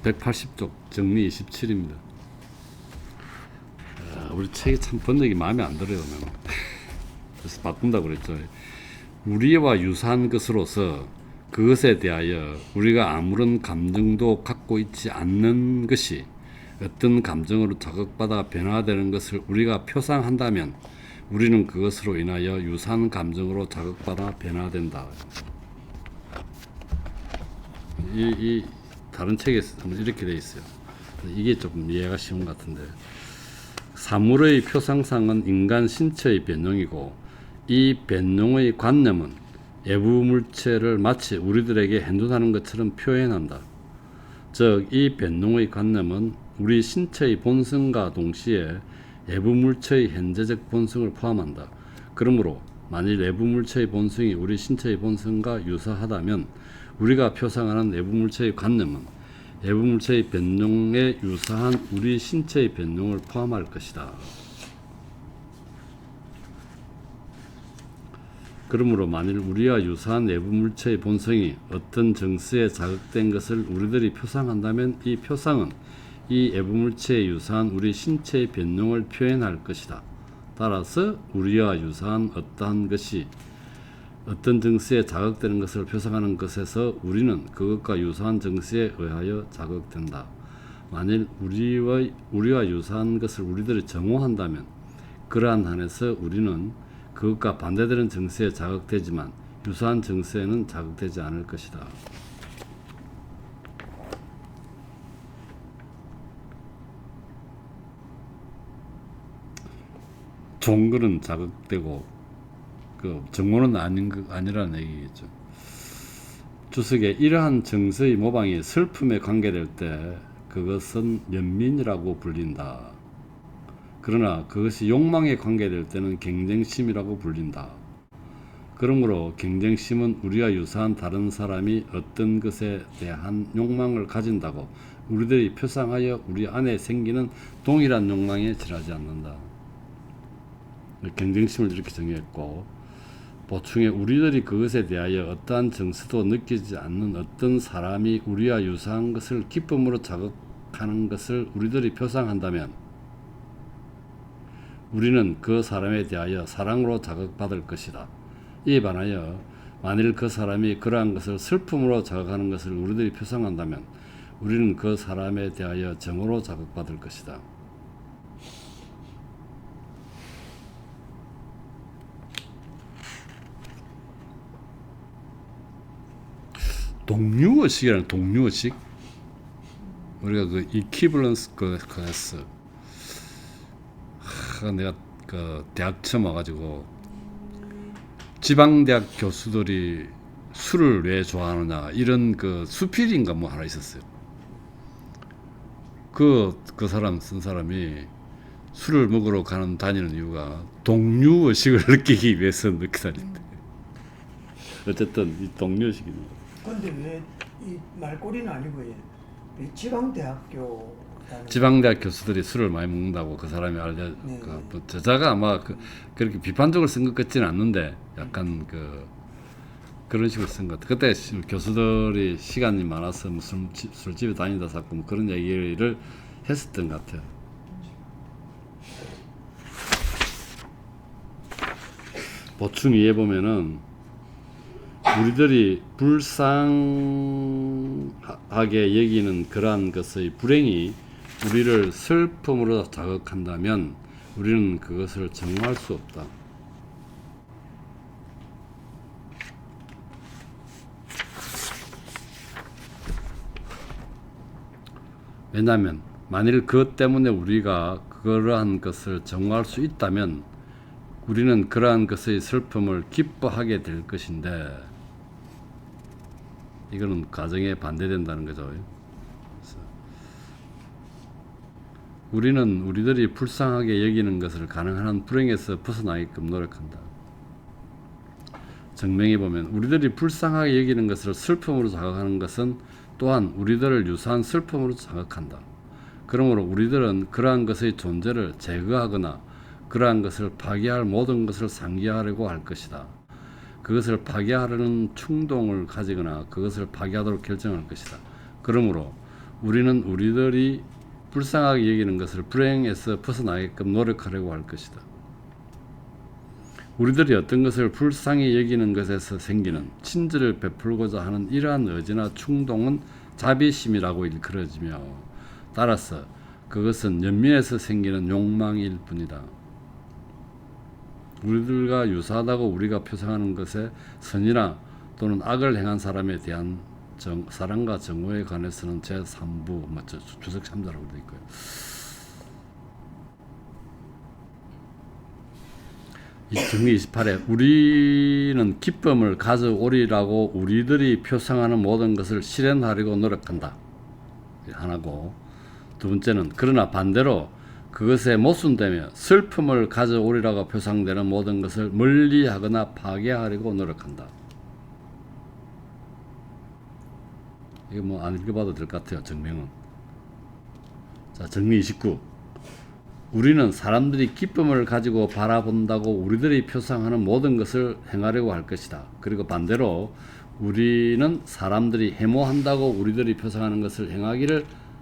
180쪽 정리 27입니다. 우리 책이 참 번역이 마음에 안 들어요. 나는. 그래서 바꾼다고 그랬죠. 우리와 유사한 것으로서 그것에 대하여 우리가 아무런 감정도 갖고 있지 않는 것이 어떤 감정으로 자극받아 변화되는 것을 우리가 표상한다면 우리는 그것으로 인하여 유사한 감정으로 자극받아 변화된다. 이 다른 책에서는 이렇게 돼 있어요. 이게 조금 이해가 쉬운 것 같은데, 사물의 표상상은 인간 신체의 변용이고 이 변용의 관념은 외부 물체를 마치 우리들에게 행동하는 것처럼 표현한다. 즉, 이 변용의 관념은 우리 신체의 본성과 동시에 외부 물체의 현재적 본성을 포함한다. 그러므로 만일 외부 물체의 본성이 우리 신체의 본성과 유사하다면 우리가 표상하는 외부 물체의 관념은 외부 물체의 변용에 유사한 우리 신체의 변용을 포함할 것이다. 그러므로 만일 우리와 유사한 외부 물체의 본성이 어떤 정수에 자극된 것을 우리들이 표상한다면 이 표상은 이 외부 물체에 유사한 우리 신체의 변용을 표현할 것이다. 따라서 우리와 유사한 어떠한 것이 어떤 정수에 자극되는 것을 표상하는 것에서 우리는 그것과 유사한 정수에 의하여 자극된다. 만일 우리와 유사한 것을 우리들이 정오한다면 그러한 한에서 우리는 그것과 반대되는 정수에 자극되지만 유사한 정수에는 자극되지 않을 것이다. 좋은 거는 자극되고 그 정오는 아니라는 얘기겠죠. 주석에 이러한 정서의 모방이 슬픔에 관계될 때 그것은 연민이라고 불린다. 그러나 그것이 욕망에 관계될 때는 경쟁심이라고 불린다. 그러므로 경쟁심은 우리와 유사한 다른 사람이 어떤 것에 대한 욕망을 가진다고 우리들이 표상하여 우리 안에 생기는 동일한 욕망에 지나지 않는다. 경쟁심을 이렇게 정의했고, 보충에 우리들이 그것에 대하여 어떠한 정서도 느끼지 않는 어떤 사람이 우리와 유사한 것을 기쁨으로 자극하는 것을 우리들이 표상한다면 우리는 그 사람에 대하여 사랑으로 자극받을 것이다. 이에 반하여 만일 그 사람이 그러한 것을 슬픔으로 자극하는 것을 우리들이 표상한다면 우리는 그 사람에 대하여 정으로 자극받을 것이다. 동류의식이라는 동류의식, 우리가 그 이퀴블런스 클래스, 내가 그 대학 처음 와가지고 지방대학 교수들이 술을 왜 좋아하느냐 이런 그 수필인가 뭐 하나 있었어요. 그 사람 쓴 사람이 술을 먹으러 다니는 이유가 동류의식을 느끼기 위해서 느끼 다닌대. 어쨌든 이 동류의식입니다. 근데 왜 이 말꼬리는 아니고 이 지방대학 교수들이 술을 많이 먹는다고 그 사람이 네. 뭐 저자가 아마 그렇게 비판적으로 쓴 것 같지는 않는데 약간 그런 식으로 쓴 것 같아. 그때 교수들이 시간이 많아서 무슨 술집에 다니다 자꾸 뭐 그런 얘기를 했었던 것 같아요. 보충 2에 보면은 우리들이 불쌍하게 여기는 그러한 것의 불행이 우리를 슬픔으로 자극한다면 우리는 그것을 정할 수 없다. 왜냐하면 만일 그것 때문에 우리가 그러한 것을 정할 수 있다면 우리는 그러한 것의 슬픔을 기뻐하게 될 것인데, 이거는 가정에 반대된다는 거죠. 우리는 우리들이 불쌍하게 여기는 것을 가능한 한 불행에서 벗어나게끔 노력한다. 정명에 보면 우리들이 불쌍하게 여기는 것을 슬픔으로 자극하는 것은 또한 우리들을 유사한 슬픔으로 자극한다. 그러므로 우리들은 그러한 것의 존재를 제거하거나 그러한 것을 파괴할 모든 것을 상기하려고 할 것이다. 그것을 파괴하려는 충동을 가지거나 그것을 파괴하도록 결정할 것이다. 그러므로 우리는 우리들이 불쌍하게 여기는 것을 불행에서 벗어나게끔 노력하려고 할 것이다. 우리들이 어떤 것을 불쌍히 여기는 것에서 생기는 친절을 베풀고자 하는 이러한 의지나 충동은 자비심이라고 일컬어지며, 따라서 그것은 연민에서 생기는 욕망일 뿐이다. 우리들과 유사하다고 우리가 표상하는 것에 선이나 또는 악을 행한 사람에 대한 사랑과 정오에 관해서는 제3부 주석 3자라고 되어 있고요. 정리 28에 우리는 기쁨을 가져오리라고 우리들이 표상하는 모든 것을 실현하려고 노력한다. 하나고, 두 번째는 그러나 반대로 그것에 모순되며 슬픔을 가져오리라고 표상되는 모든 것을 멀리하거나 파괴하려고 노력한다. 이거 뭐 안 읽어봐도 될 것 같아요. 정명은. 자, 정리 29. 우리는 사람들이 기쁨을 가지고 바라본다고 우리들이 표상하는 모든 것을 행하려고 할 것이다. 그리고 반대로 우리는 사람들이 해모한다고 우리들이 표상하는 것을 행하기를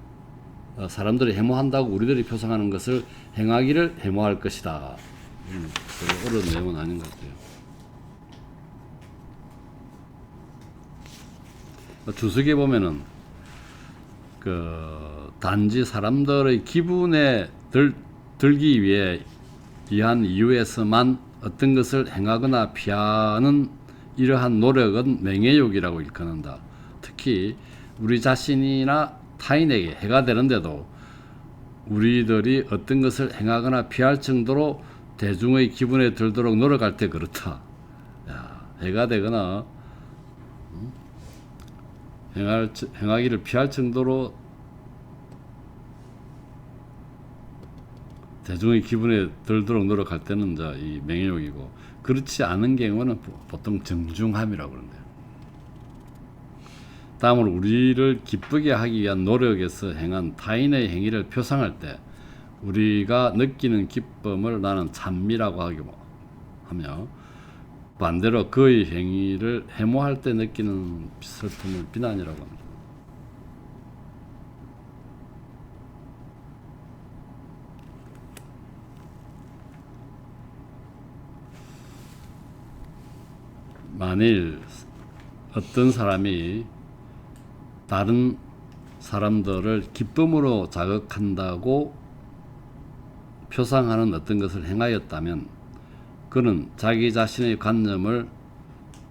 해모할 것이다. 별로 어려운 내용은 아닌 것 같아요. 주석에 보면은 단지 사람들의 기분에 들기 위해 이한 이유에서만 어떤 것을 행하거나 피하는 이러한 노력은 맹해욕이라고 일컫는다. 특히 우리 자신이나 타인에게 해가 되는데도 우리들이 어떤 것을 행하거나 피할 정도로 대중의 기분에 들도록 노력할 때 그렇다. 해가 되거나 행하기를 피할 정도로 대중의 기분에 들도록 노력할 때는 이제 이 맹욕이고, 그렇지 않은 경우는 보통 정중함이라고 그러는데요. 다음으로 우리를 기쁘게 하기 위한 노력에서 행한 타인의 행위를 표상할 때 우리가 느끼는 기쁨을 나는 찬미라고 하며, 반대로 그의 행위를 해모할 때 느끼는 슬픔을 비난이라고 합니다. 만일 어떤 사람이 다른 사람들을 기쁨으로 자극한다고 표상하는 어떤 것을 행하였다면 그는 자기 자신의 관념을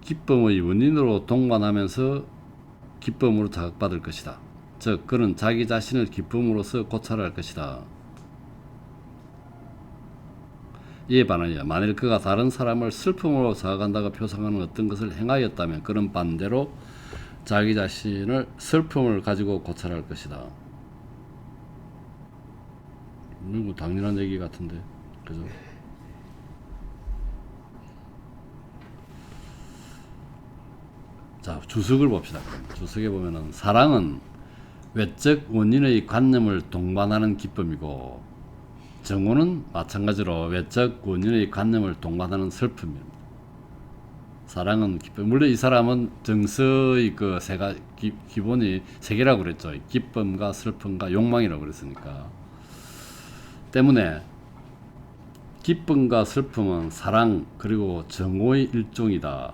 기쁨의 원인으로 동반하면서 기쁨으로 자극받을 것이다. 즉 그는 자기 자신을 기쁨으로써 고찰할 것이다. 이에 반하여 만일 그가 다른 사람을 슬픔으로 자극한다고 표상하는 어떤 것을 행하였다면 그는 반대로 자기 자신을 슬픔을 가지고 고찰할 것이다. 뭐 당연한 얘기 같은데, 그죠? 자, 주석을 봅시다. 주석에 보면은 사랑은 외적 원인의 관념을 동반하는 기쁨이고, 정오는 마찬가지로 외적 원인의 관념을 동반하는 슬픔입니다. 사랑은 기쁨. 물론 이 사람은 정서의 기본이 세 개라고 그랬죠. 기쁨과 슬픔과 욕망이라고 그랬으니까. 때문에 기쁨과 슬픔은 사랑 그리고 정오의 일종이다.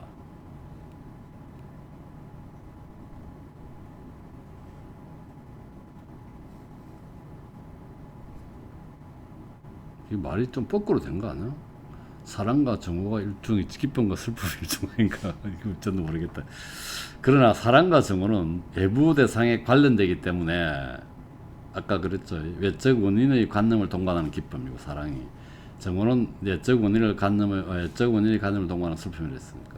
이 말이 좀 거꾸로 된 거 아니야? 사랑과 정오가 일종이 기쁨과 슬픔의 일종인가? 이거 저도 모르겠다. 그러나 사랑과 정오는 외부 대상에 관련되기 때문에 아까 그랬죠. 외적 원인의 관념을 동반하는 기쁨이고 사랑이, 정오는 외적 원인의 관념을 동반하는 슬픔이라 했으니까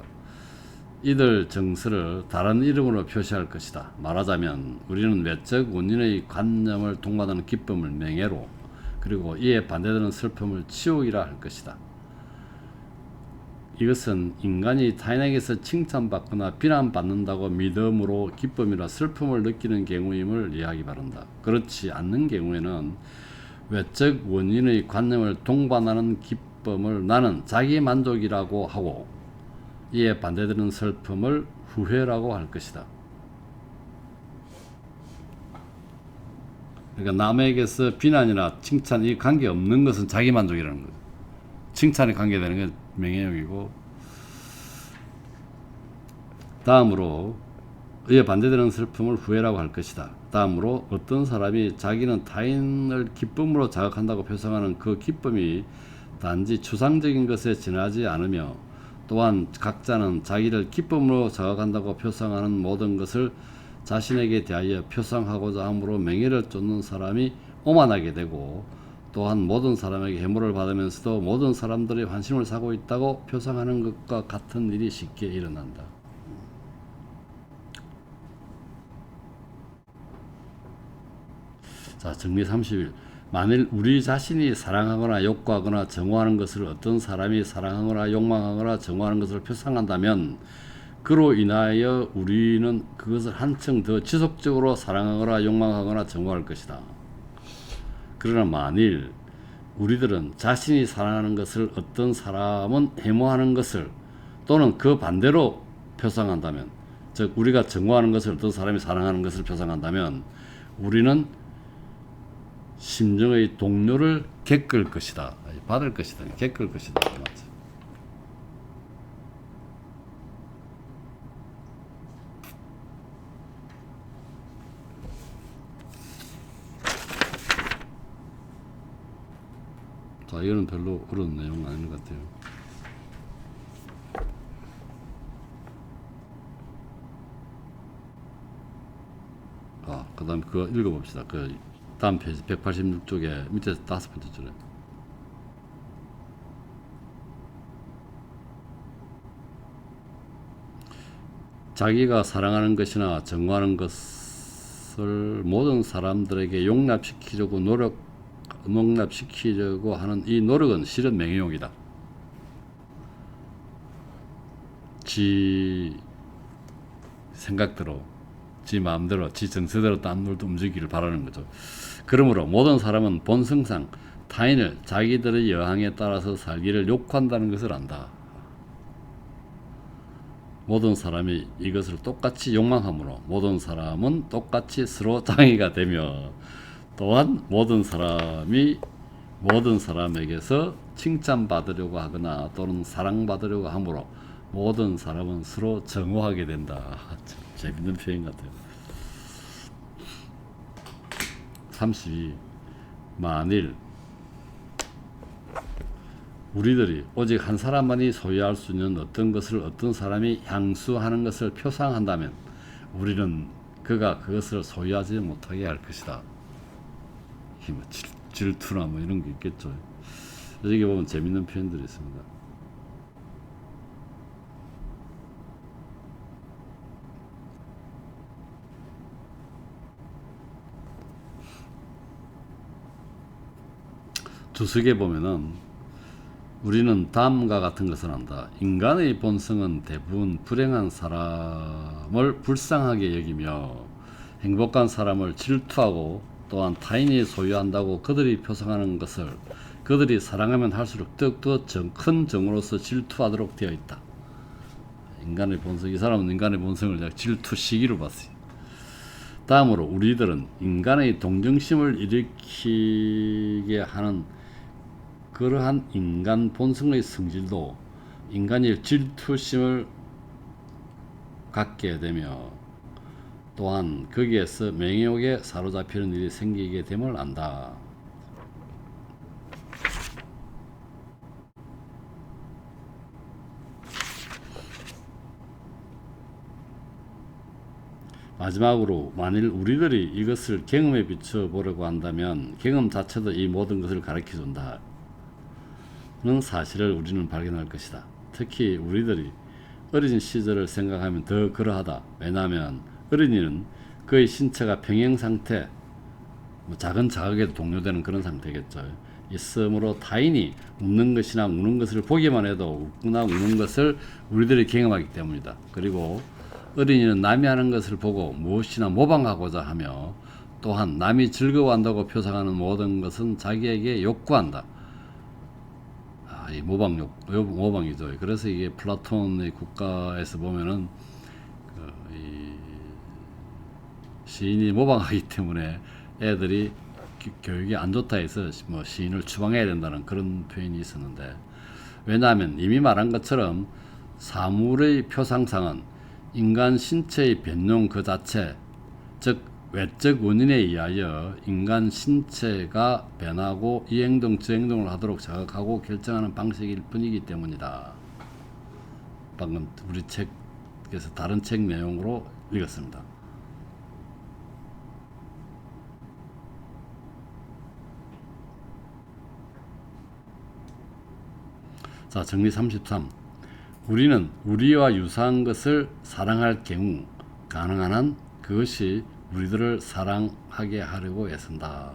이들 정서를 다른 이름으로 표시할 것이다. 말하자면 우리는 외적 원인의 관념을 동반하는 기쁨을 맹해로, 그리고 이에 반대되는 슬픔을 치욕이라 할 것이다. 이것은 인간이 타인에게서 칭찬받거나 비난받는다고 믿음으로 기쁨이나 슬픔을 느끼는 경우임을 이해하기 바란다. 그렇지 않는 경우에는 외적 원인의 관념을 동반하는 기쁨을 나는 자기 만족이라고 하고 이에 반대되는 슬픔을 후회라고 할 것이다. 그러니까 남에게서 비난이나 칭찬이 관계 없는 것은 자기 만족이라는 거죠. 칭찬에 관계되는 게 명예욕이고, 다음으로 이에 반대되는 슬픔을 후회라고 할 것이다. 다음으로 어떤 사람이 자기는 타인을 기쁨으로 자극한다고 표상하는 그 기쁨이 단지 추상적인 것에 지나지 않으며, 또한 각자는 자기를 기쁨으로 자극한다고 표상하는 모든 것을 자신에게 대하여 표상하고자 함으로 명예를 쫓는 사람이 오만하게 되고, 또한 모든 사람에게 해물을 받으면서도 모든 사람들이 환심을 사고 있다고 표상하는 것과 같은 일이 쉽게 일어난다. 자, 정리 30일. 만일 우리 자신이 사랑하거나 욕구하거나 정오하는 것을 어떤 사람이 사랑하거나 욕망하거나 정오하는 것을 표상한다면, 그로 인하여 우리는 그것을 한층 더 지속적으로 사랑하거나 욕망하거나 정오할 것이다. 그러나 만일 우리들은 자신이 사랑하는 것을 어떤 사람은 해모하는 것을 또는 그 반대로 표상한다면, 즉 우리가 정오하는 것을 어떤 사람이 사랑하는 것을 표상한다면, 우리는 심정의 동료를 겪을 것이다. 받을 것이다. 겪을 것이다. 맞죠? 자, 이거는 별로 어려운 내용 아닌 것 같아요. 그 다음 그거 읽어봅시다. 그 다음 페이지 186쪽에 밑에 5번째 줄에. 자기가 사랑하는 것이나 정화하는 것을 모든 사람들에게 용납시키려고 하는 이 노력은 실은 명예욕이다. 지 생각대로, 지 마음대로, 지 정서대로 딴 놈도 움직이기를 바라는 거죠. 그러므로 모든 사람은 본성상 타인을 자기들의 여항에 따라서 살기를 욕한다는 것을 안다. 모든 사람이 이것을 똑같이 욕망하므로 모든 사람은 똑같이 서로 장애가 되며, 또한 모든 사람이 모든 사람에게서 칭찬받으려고 하거나 또는 사랑받으려고 하므로 모든 사람은 서로 정오하게 된다. 참 재밌는 표현 같아요. 32. 만일 우리들이 오직 한 사람만이 소유할 수 있는 어떤 것을 어떤 사람이 향수하는 것을 표상한다면, 우리는 그가 그것을 소유하지 못하게 할 것이다. 뭐 질투나 뭐 이런 게 있겠죠. 여기 보면 재밌는 표현들이 있습니다. 주석에 보면은 우리는 다음과 같은 것을 안다. 인간의 본성은 대부분 불행한 사람을 불쌍하게 여기며 행복한 사람을 질투하고, 또한 타인이 소유한다고 그들이 표상하는 것을 그들이 사랑하면 할수록 더욱더 큰 정으로서 질투하도록 되어 있다. 인간의 본성, 이 사람은 인간의 본성을 질투 시기로 봤어요. 다음으로 우리들은 인간의 동정심을 일으키게 하는 그러한 인간 본성의 성질도 인간이 질투심을 갖게 되며, 또한 거기에서 명예욕에 사로잡히는 일이 생기게 됨을 안다. 마지막으로 만일 우리들이 이것을 경험에 비춰 보려고 한다면 경험 자체도 이 모든 것을 가르쳐 준다 는 사실을 우리는 발견할 것이다. 특히 우리들이 어린 시절을 생각하면 더 그러하다. 왜냐하면 어린이는 그의 신체가 평형 상태, 작은 자극에도 동요되는 그런 상태겠죠. 있으므로 타인이 웃는 것이나 우는 것을 보기만 해도 웃거나 우는 것을 우리들이 경험하기 때문이다. 그리고 어린이는 남이 하는 것을 보고 무엇이나 모방하고자 하며, 또한 남이 즐거워한다고 표상하는 모든 것은 자기에게 욕구한다. 이 모방이죠. 그래서 이게 플라톤의 국가에서 보면은 이 시인이 모방하기 때문에 애들이 교육이 안 좋다 해서 뭐 시인을 추방해야 된다는 그런 표현이 있었는데, 왜냐하면 이미 말한 것처럼 사물의 표상상은 인간 신체의 변용 그 자체, 즉 외적 원인에 의하여 인간 신체가 변하고 이 행동 저 행동을 하도록 자극하고 결정하는 방식일 뿐이기 때문이다. 방금 우리 책에서 다른 책 내용으로 읽었습니다. 자, 정리 33. 우리는 우리와 유사한 것을 사랑할 경우 가능한 한 그것이 우리들을 사랑하게 하려고 애쓴다.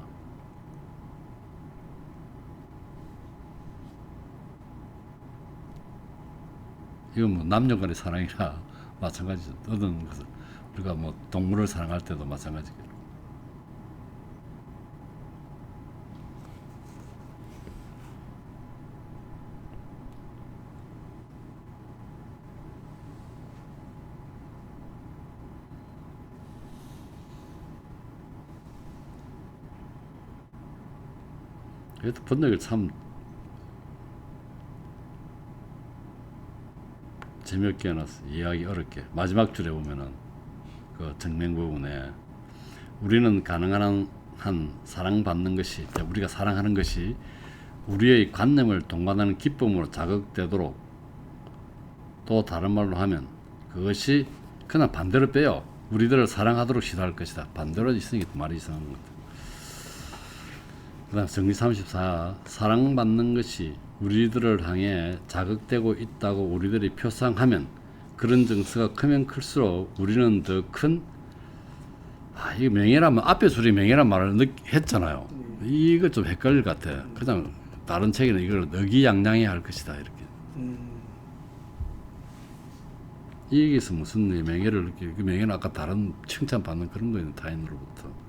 이건 뭐 남녀 간의 사랑이라 마찬가지죠. 어떤 것을 우리가 뭐 동물을 사랑할 때도 마찬가지겠죠. 그래도 번역을 참 재미없게 해놨어. 이해하기 어렵게. 마지막 줄에 보면은 그 정맥 부분에 우리는 가능한 한 사랑받는 것이, 우리가 사랑하는 것이 우리의 관념을 동반하는 기쁨으로 자극되도록, 또 다른 말로 하면 그것이 그냥 반대로 빼요. 우리들을 사랑하도록 시도할 것이다. 반대로 있으니까 말이 이상한 것 같아. 그 다음 정리 34. 사랑받는 것이 우리들을 향해 자극되고 있다고 우리들이 표상하면 그런 증서가 크면 클수록 우리는 더 큰, 이거 명예란, 앞에 소리 명예란 말을 했잖아요. 이거 좀 헷갈릴 것 같아. 그냥 다른 책에는 이걸 의기양양해 할 것이다 이렇게. 이게서 무슨 명예를 느끼? 그 명예는 아까 다른 칭찬받는 그런 거예요. 타인으로부터.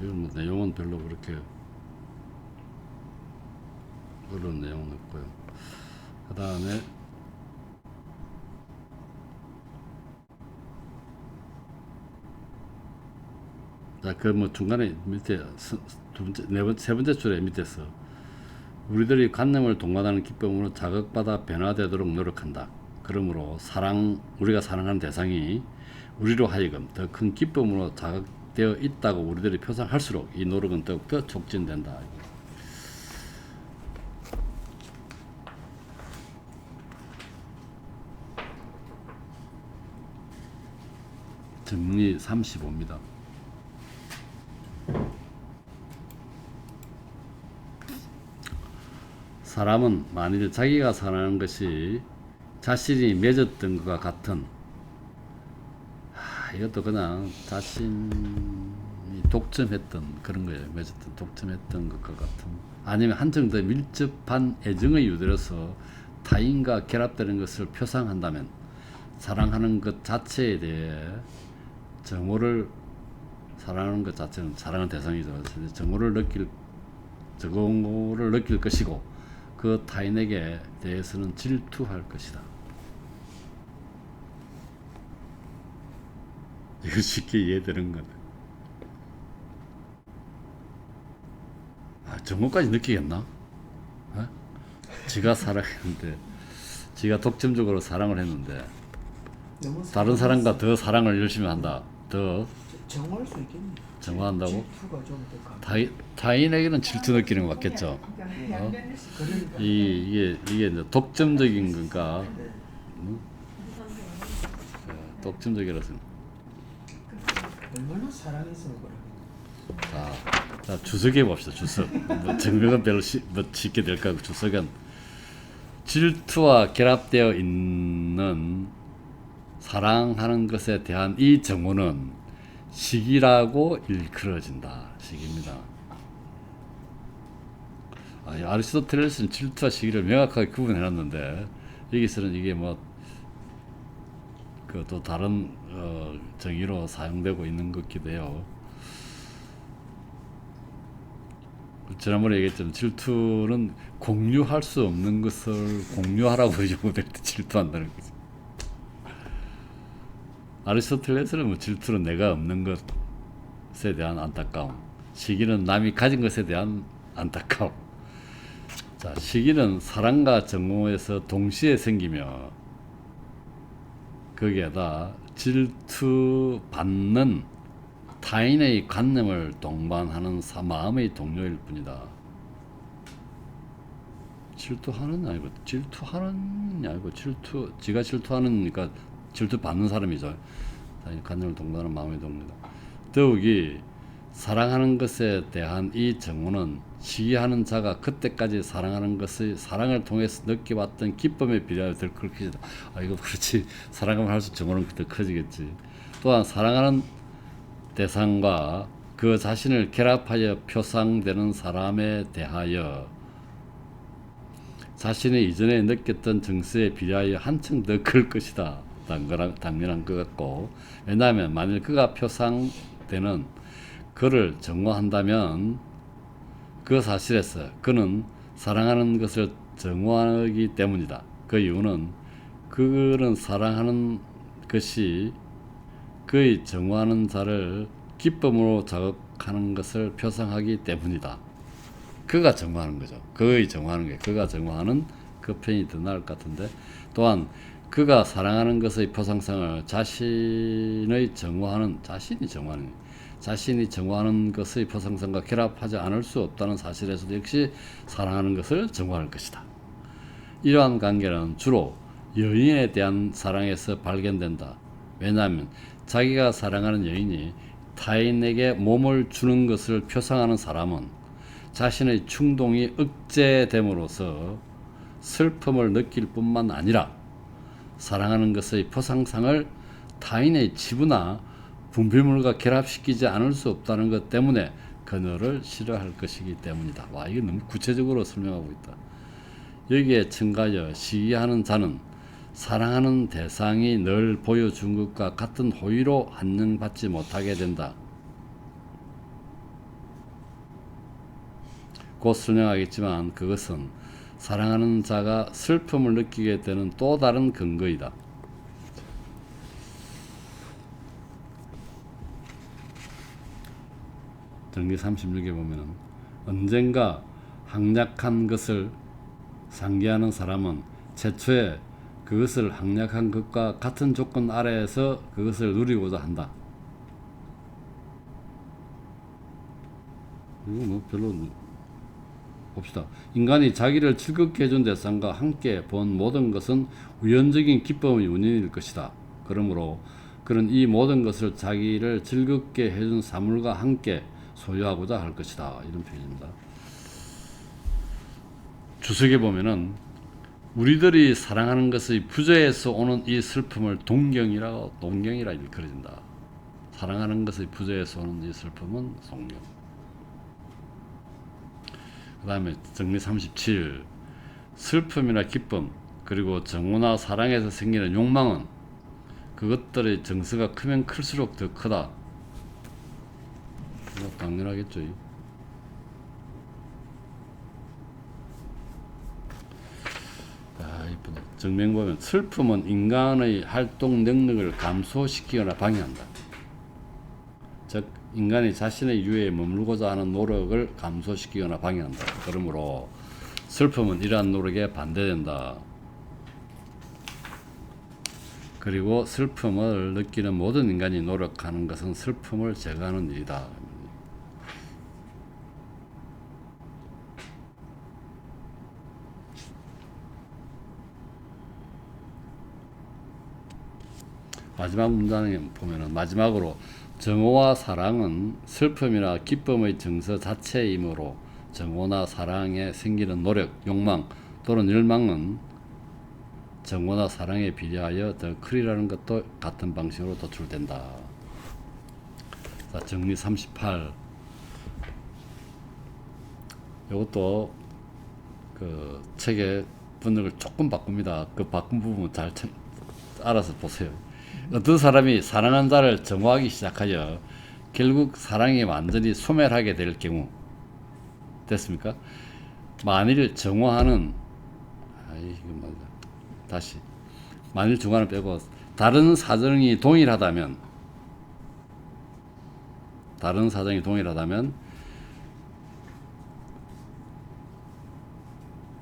이건 뭐 내용은 별로 그렇게 어려운 내용은 없고요. 그 다음에 그 뭐 중간에 밑에 세 번째 줄에 밑에서 우리들이 관념을 동반하는 기쁨으로 자극받아 변화되도록 노력한다. 그러므로 우리가 사랑하는 대상이 우리로 하여금 더 큰 기쁨으로 자극되어 있다고 우리들이 표상할수록 이 노력은 더욱더 촉진된다. 정리 35입니다. 사람은 만일 자기가 사랑하는 것이 자신이 맺었던 것과 같은, 이것도 그냥 자신이 독점했던 그런 거예요. 맺었던 독점했던 것과 같은, 아니면 한층 더 밀접한 애정의 유대로서 타인과 결합되는 것을 표상한다면 사랑하는 것 자체에 대해 사랑하는 것 자체는 사랑하는 대상이죠. 정오를 느낄 것이고 그 타인에게 대해서는 질투할 것이다. 이거 쉽게 이해되는 거네. 정오까지 느끼겠나? 지가 사랑했는데, 지가 독점적으로 사랑을 했는데 다른 사람과 더 사랑을 열심히 한다. 더 정할 수 있겠네. 정화한다고? 질투가 좀더 강해. 타인에게는 질투 느끼는 것 같겠죠. 이게 이제 독점적인 건가? 독점적이라서. 얼마나 사랑했으면 그래. 자, 주석해 봅시다. 주석. 뭐 정명은 별로 쉽게 될까? 주석은 질투와 결합되어 있는 사랑하는 것에 대한 이 정오는 시기라고 일컬어진다. 시기입니다. 아리스토텔레스는 질투와 시기를 명확하게 구분해놨는데 여기서는 이게 뭐 그 또 다른 정의로 사용되고 있는 것 같기도 해요. 지난번에 얘기했지만 질투는 공유할 수 없는 것을 공유하라고 요즘에 질투한다는 거죠. 아리스토텔레스는 뭐 질투는 내가 없는 것에 대한 안타까움, 시기는 남이 가진 것에 대한 안타까움. 자, 시기는 사랑과 정오에서 동시에 생기며 거기에다 질투받는 타인의 관념을 동반하는 마음의 동료일 뿐이다. 질투하는 아니고 질투하는 아니고 지가 질투하는니까 질투받는 사람이죠. 타인의 관념을 동반하는 마음의 동료다. 더욱이 사랑하는 것에 대한 이 정오는 시기하는 자가 그때까지 사랑하는 것의 사랑을 통해서 느껴봤던 기쁨에 비례하여 더 클 것이다. 이거 그렇지. 사랑하면 할수록 정오는 더 커지겠지. 또한 사랑하는 대상과 그 자신을 결합하여 표상되는 사람에 대하여 자신이 이전에 느꼈던 정서에 비례하여 한층 더 클 것이다. 당연한 것 같고, 왜냐하면 만일 그가 표상되는 그를 정오한다면 그 사실에서 그는 사랑하는 것을 정오하기 때문이다. 그 이유는 그는 사랑하는 것이 그의 정오하는 자를 기쁨으로 자극하는 것을 표상하기 때문이다. 그가 정오하는 거죠. 그의 정오하는 게 그가 정오하는 그 편이 더 나을 것 같은데, 또한 그가 사랑하는 것의 표상성을 자신이 정오하는 것의 표상성과 결합하지 않을 수 없다는 사실에서도 역시 사랑하는 것을 정오할 것이다. 이러한 관계는 주로 여인에 대한 사랑에서 발견된다. 왜냐하면 자기가 사랑하는 여인이 타인에게 몸을 주는 것을 표상하는 사람은 자신의 충동이 억제됨으로써 슬픔을 느낄 뿐만 아니라 사랑하는 것의 표상상을 타인의 지부나 분비물과 결합시키지 않을 수 없다는 것 때문에 그녀를 싫어할 것이기 때문이다. 와, 이게 너무 구체적으로 설명하고 있다. 여기에 첨가하여 시기하는 자는 사랑하는 대상이 늘 보여준 것과 같은 호의로 한정받지 못하게 된다. 곧 설명하겠지만 그것은 사랑하는 자가 슬픔을 느끼게 되는 또 다른 근거이다. 정리 36에 보면은 언젠가 항약한 것을 상기하는 사람은 최초에 그것을 항약한 것과 같은 조건 아래에서 그것을 누리고자 한다. 이거 뭐 별로 봅시다. 인간이 자기를 즐겁게 해준 대상과 함께 본 모든 것은 우연적인 기쁨의 원인일 것이다. 그러므로 그는 이 모든 것을 자기를 즐겁게 해준 사물과 함께 소유하고자 할 것이다. 이런 표현입니다. 주석에 보면은 우리들이 사랑하는 것의 부재에서 오는 이 슬픔을 동경이라 일컬어진다. 사랑하는 것의 부재에서 오는 이 슬픔은 동경. 그 다음에 정리 37. 슬픔이나 기쁨 그리고 정오나 사랑에서 생기는 욕망은 그것들의 정서가 크면 클수록 더 크다. 뭐 당연하겠죠. 이쁘다. 정면 보면 슬픔은 인간의 활동 능력을 감소시키거나 방해한다. 즉 인간이 자신의 유해에 머물고자 하는 노력을 감소시키거나 방해한다. 그러므로 슬픔은 이러한 노력에 반대된다. 그리고 슬픔을 느끼는 모든 인간이 노력하는 것은 슬픔을 제거하는 일이다. 마지막 문장에 보면은 마지막으로 정오와 사랑은 슬픔이나 기쁨의 정서 자체이므로 정오나 사랑에 생기는 노력, 욕망 또는 열망은 정오나 사랑에 비례하여 더 크리라는 것도 같은 방식으로 도출된다. 자, 정리 38. 이것도 그 책의 번역을 조금 바꿉니다. 그 바꾼 부분 잘 알아서 보세요. 어떤 사람이 사랑하는 자를 정오하기 시작하여 결국 사랑이 완전히 소멸하게 될 경우 됐습니까? 만일 정화하는 이거 뭐다. 다시 만일 정화를 빼고 다른 사정이 동일하다면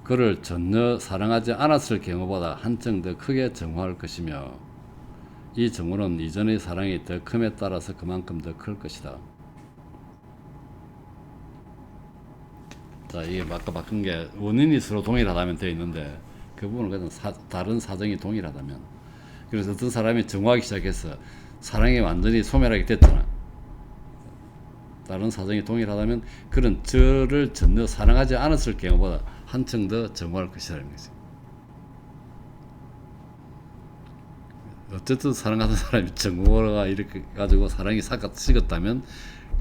그를 전혀 사랑하지 않았을 경우보다 한층 더 크게 정화할 것이며 이 정화는 이전의 사랑이 더 큼에 따라서 그만큼 더 클 것이다. 자, 이게 아까 바꾼 게 원인이 서로 동일하다면 되어 있는데 그 부분은 그냥 다른 사정이 동일하다면, 그래서 어떤 사람이 정화하기 시작해서 사랑이 완전히 소멸하게 됐잖아. 다른 사정이 동일하다면 그런 저를 전혀 사랑하지 않았을 경우보다 한층 더 정화할 것이라는 거지. 어쨌든 사랑하는 사람이 정화가 이렇게 가지고 사랑이 삭가 식었다면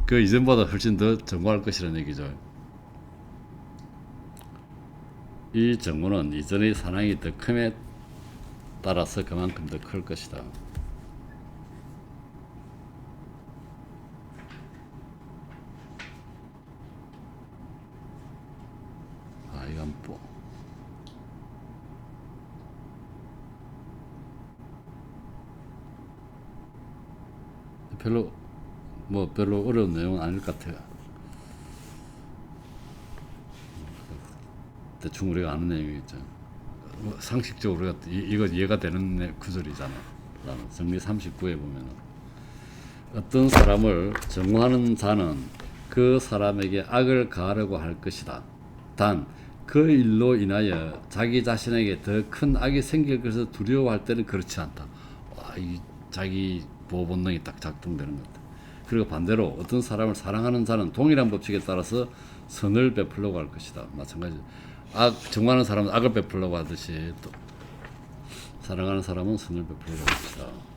그 이전보다 훨씬 더 정화할 것이라는 얘기죠. 이 정화는 이전의 사랑이 더 큼에 따라서 그만큼 더 클 것이다. 이건 뭐 별로 어려운 내용은 아닐 것 같아요. 대충 우리가 아는 내용이겠죠. 상식적으로 우리가 이거 이해가 되는 구절이잖아. 정리 39에 보면은 어떤 사람을 정화하는 자는 그 사람에게 악을 가하려고 할 것이다. 단 그 일로 인하여 자기 자신에게 더 큰 악이 생길 것을 두려워할 때는 그렇지 않다. 이 자기 보호 본능이 딱 작동되는 것 같다. 그리고 반대로 어떤 사람을 사랑하는 자는 동일한 법칙에 따라서 선을 베풀려고 할 것이다. 마찬가지. 정화하는 사람은 악을 베풀려고 하듯이 또 사랑하는 사람은 선을 베풀려고 할 것이다.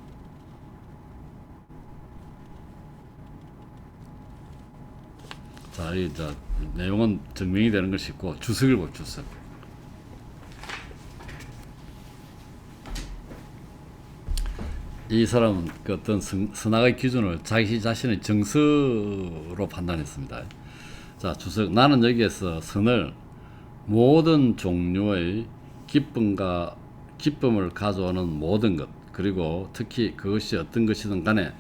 자, 이제 내용은 증명이 되는 것이 있고 주석을 볼 주석. 이 사람은 그 어떤 선악의 기준을 자기 자신의 정서로 판단했습니다. 자, 주석. 나는 여기에서 선을 모든 종류의 기쁨을 가져오는 모든 것, 그리고 특히 그것이 어떤 것이든 간에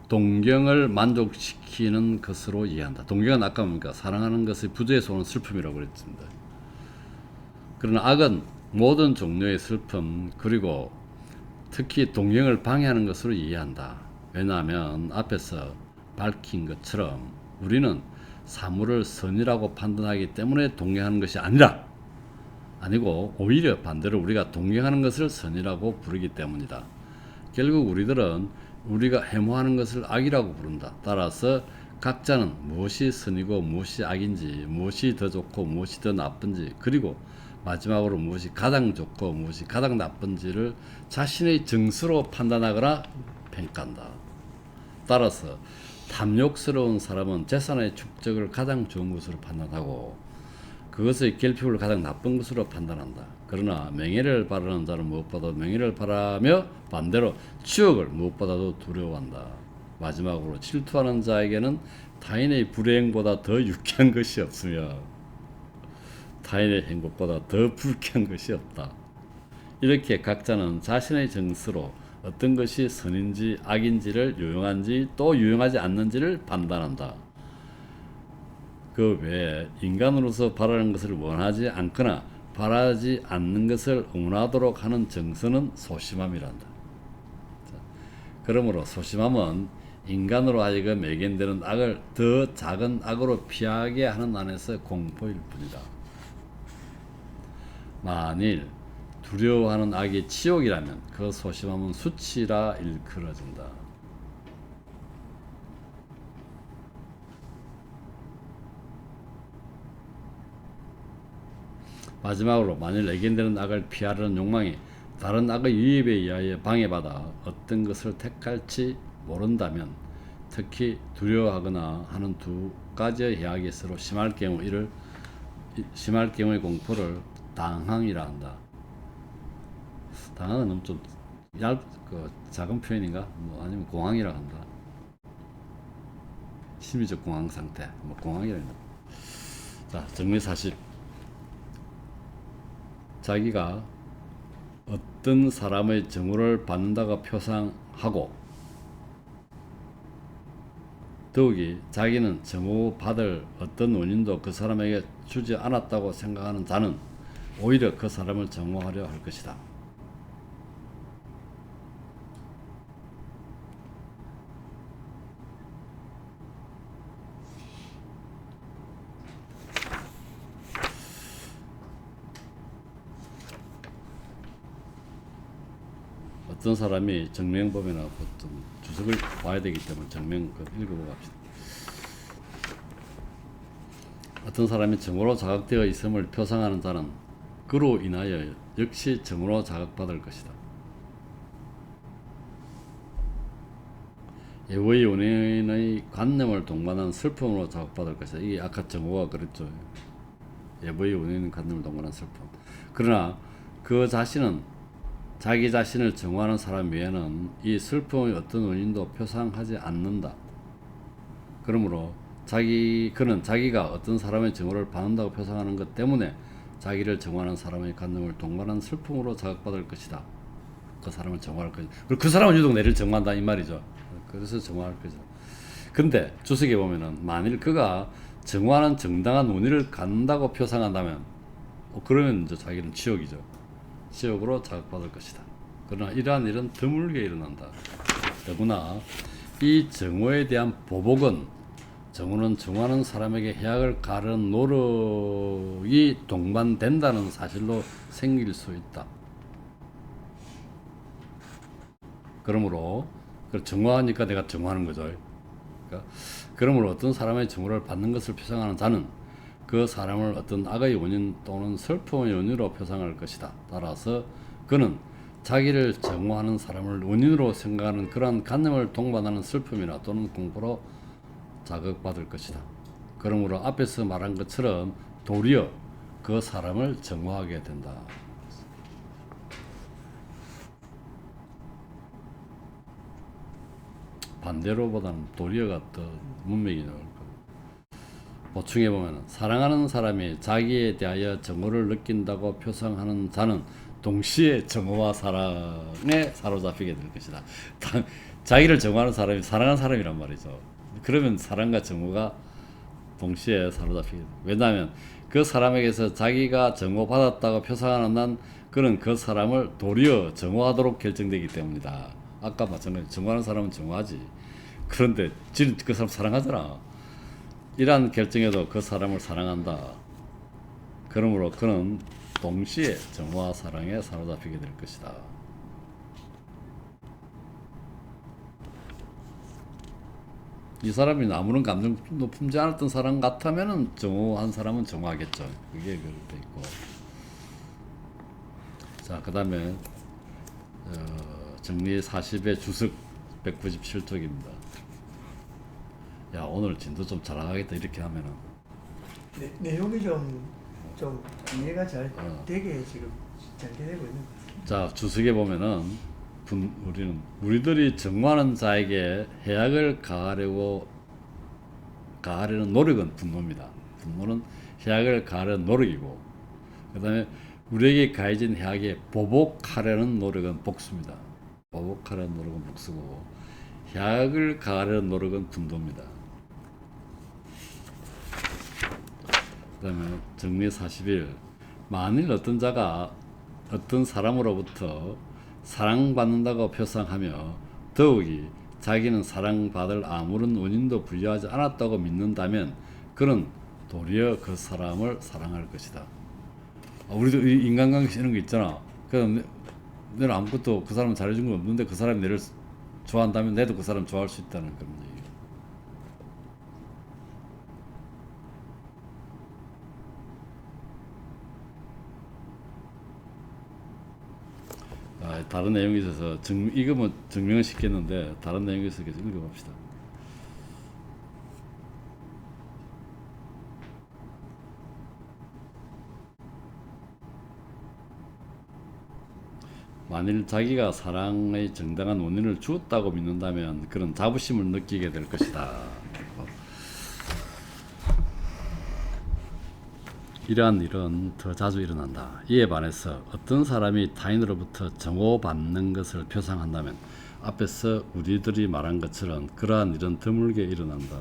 동경을 만족시키는 것으로 이해한다. 동경은 아까 뭡니까? 사랑하는 것의 부재에서 오는 슬픔이라고 그랬습니다. 그러나 악은 모든 종류의 슬픔, 그리고 특히 동경을 방해하는 것으로 이해한다. 왜냐하면 앞에서 밝힌 것처럼 우리는 사물을 선이라고 판단하기 때문에 동경하는 것이 아니고 오히려 반대로 우리가 동경하는 것을 선이라고 부르기 때문이다. 결국 우리들은 우리가 해모하는 것을 악이라고 부른다. 따라서 각자는 무엇이 선이고 무엇이 악인지, 무엇이 더 좋고 무엇이 더 나쁜지, 그리고 마지막으로 무엇이 가장 좋고 무엇이 가장 나쁜지를 자신의 정수로 판단하거나 평가한다. 따라서 탐욕스러운 사람은 재산의 축적을 가장 좋은 것으로 판단하고 그것의 결핍을 가장 나쁜 것으로 판단한다. 그러나 명예를 바라는 자는 무엇보다도 명예를 바라며 반대로 추억을 무엇보다도 두려워한다. 마지막으로 질투하는 자에게는 타인의 불행보다 더 유쾌한 것이 없으며 타인의 행복보다 더 불쾌한 것이 없다. 이렇게 각자는 자신의 정서로 어떤 것이 선인지 악인지를 유용한지 또 유용하지 않는지를 판단한다. 그 외에 인간으로서 바라는 것을 원하지 않거나 바라지 않는 것을 원하도록 하는 정서는 소심함이란다. 그러므로 소심함은 인간으로 하여금 매견되는 악을 더 작은 악으로 피하게 하는 안에서 공포일 뿐이다. 만일 두려워하는 악이 치욕이라면 그 소심함은 수치라 일컬어진다. 마지막으로 만일 애견되는 악을 피하려는 욕망이 다른 악의 유입에 의하여 방해받아 어떤 것을 택할지 모른다면 특히 두려워하거나 하는 두 가지의 해악이 서로 심할 경우의 공포를 당항이라 한다. 당항은 너무 좀 작은 표현인가? 아니면 공황이라 한다. 심리적 공황 상태, 공황이라 한다. 자, 정리 40. 자기가 어떤 사람의 정오를 받는다고 표상하고 더욱이 자기는 정오 받을 어떤 원인도 그 사람에게 주지 않았다고 생각하는 자는 오히려 그 사람을 정오하려 할 것이다. 어떤 사람이 정명 보면 보통 주석을 봐야 되기 때문에 정명 읽어보고 합시다. 어떤 사람이 정오로 자극되어 있음을 표상하는 자는 그로 인하여 역시 정오로 자극받을 것이다. 예의 연예인의 관념을 동반한 슬픔으로 자극받을 것이다. 이게 아까 정오가 그랬죠. 예의 연예인 관념을 동반한 슬픔. 그러나 그 자신은 자기 자신을 정오하는 사람 외에는 이 슬픔의 어떤 원인도 표상하지 않는다. 그러므로 그는 자기가 어떤 사람의 정오를 받는다고 표상하는 것 때문에 자기를 정오하는 사람의 관념을 동반한 슬픔으로 자극받을 것이다. 그 사람을 정오할 것이다. 그리고 그 사람은 유독 내를 정오한다 이 말이죠. 그래서 정오할 거죠. 근데 주석에 보면은 만일 그가 정오하는 정당한 원인을 갖는다고 표상한다면 그러면 이제 자기는 지옥이죠. 지옥으로 자극받을 것이다. 그러나 이러한 일은 드물게 일어난다. 더구나 이 정오에 대한 보복은 정오는 정오하는 사람에게 해악을 가르는 노력이 동반된다는 사실로 생길 수 있다. 그러므로 정오하니까 내가 정오하는 거죠. 그러므로 어떤 사람의 정오를 받는 것을 표상하는 자는 그 사람을 어떤 악의 원인 또는 슬픔의 원인으로 표상할 것이다. 따라서 그는 자기를 정오하는 사람을 원인으로 생각하는 그러한 관념을 동반하는 슬픔이나 또는 공포로 자극받을 것이다. 그러므로 앞에서 말한 것처럼 도리어 그 사람을 정오하게 된다. 반대로보다는 도리어가 더 문맥이 나올 거예요. 보충해 보면 사랑하는 사람이 자기에 대하여 정오를 느낀다고 표상하는 자는 동시에 정오와 사랑에 사로잡히게 될 것이다. 자기를 정오하는 사람이 사랑하는 사람이란 말이죠. 그러면 사랑과 정오가 동시에 사로잡히게 돼. 왜냐하면 그 사람에게서 자기가 정오받았다고 표상하는 한 그는 그 사람을 도리어 정오하도록 결정되기 때문이다. 아까 마찬가지 정오하는 사람은 정오하지. 그런데 지는 그 사람 사랑하잖아. 이러한 결정에도 그 사람을 사랑한다. 그러므로 그는 동시에 정오와 사랑에 사로잡히게 될 것이다. 이 사람이 아무런 감정도 품지 않았던 사람 같으면은 정오한 사람은 정오하겠죠. 그게 그렇게 있고. 자, 그 다음에 정리 40의 주석 197쪽입니다. 야, 오늘 진도 좀 잘 나가겠다 이렇게 하면은. 내용이 좀 이해가 잘 되게 지금 잘 되고 있는 것 같습니다. 자, 주석에 보면은 우리들이 정오하는 자에게 해악을 가하려는 노력은 분노입니다. 분노는 해악을 가하려는 노력이고, 그 다음에 우리에게 가해진 해악에 보복하려는 노력은 복수입니다. 보복하려는 노력은 복수고, 해악을 가하려는 노력은 분노입니다. 그 다음에 정리 41. 만일 어떤 자가 어떤 사람으로부터 사랑받는다고 표상하며 더욱이 자기는 사랑받을 아무런 원인도 부여하지 않았다고 믿는다면 그는 도리어 그 사람을 사랑할 것이다. 우리도 인간관계 이런 거 있잖아. 그래서 내는 아무것도 그 사람 잘해준 건 없는데 그 사람이 내를 좋아한다면 내도 그 사람 좋아할 수 있다는 그런 얘기예요. 다른 내용이 있어서 이거 뭐 증명을 시켰는데 다른 내용이 있어서 계속 읽어봅시다. 만일 자기가 사랑의 정당한 원인을 주었다고 믿는다면 그런 자부심을 느끼게 될 것이다. 이러한 일은 더 자주 일어난다. 이에 반해서 어떤 사람이 타인으로부터 정오받는 것을 표상한다면 앞에서 우리들이 말한 것처럼 그러한 일은 드물게 일어난다.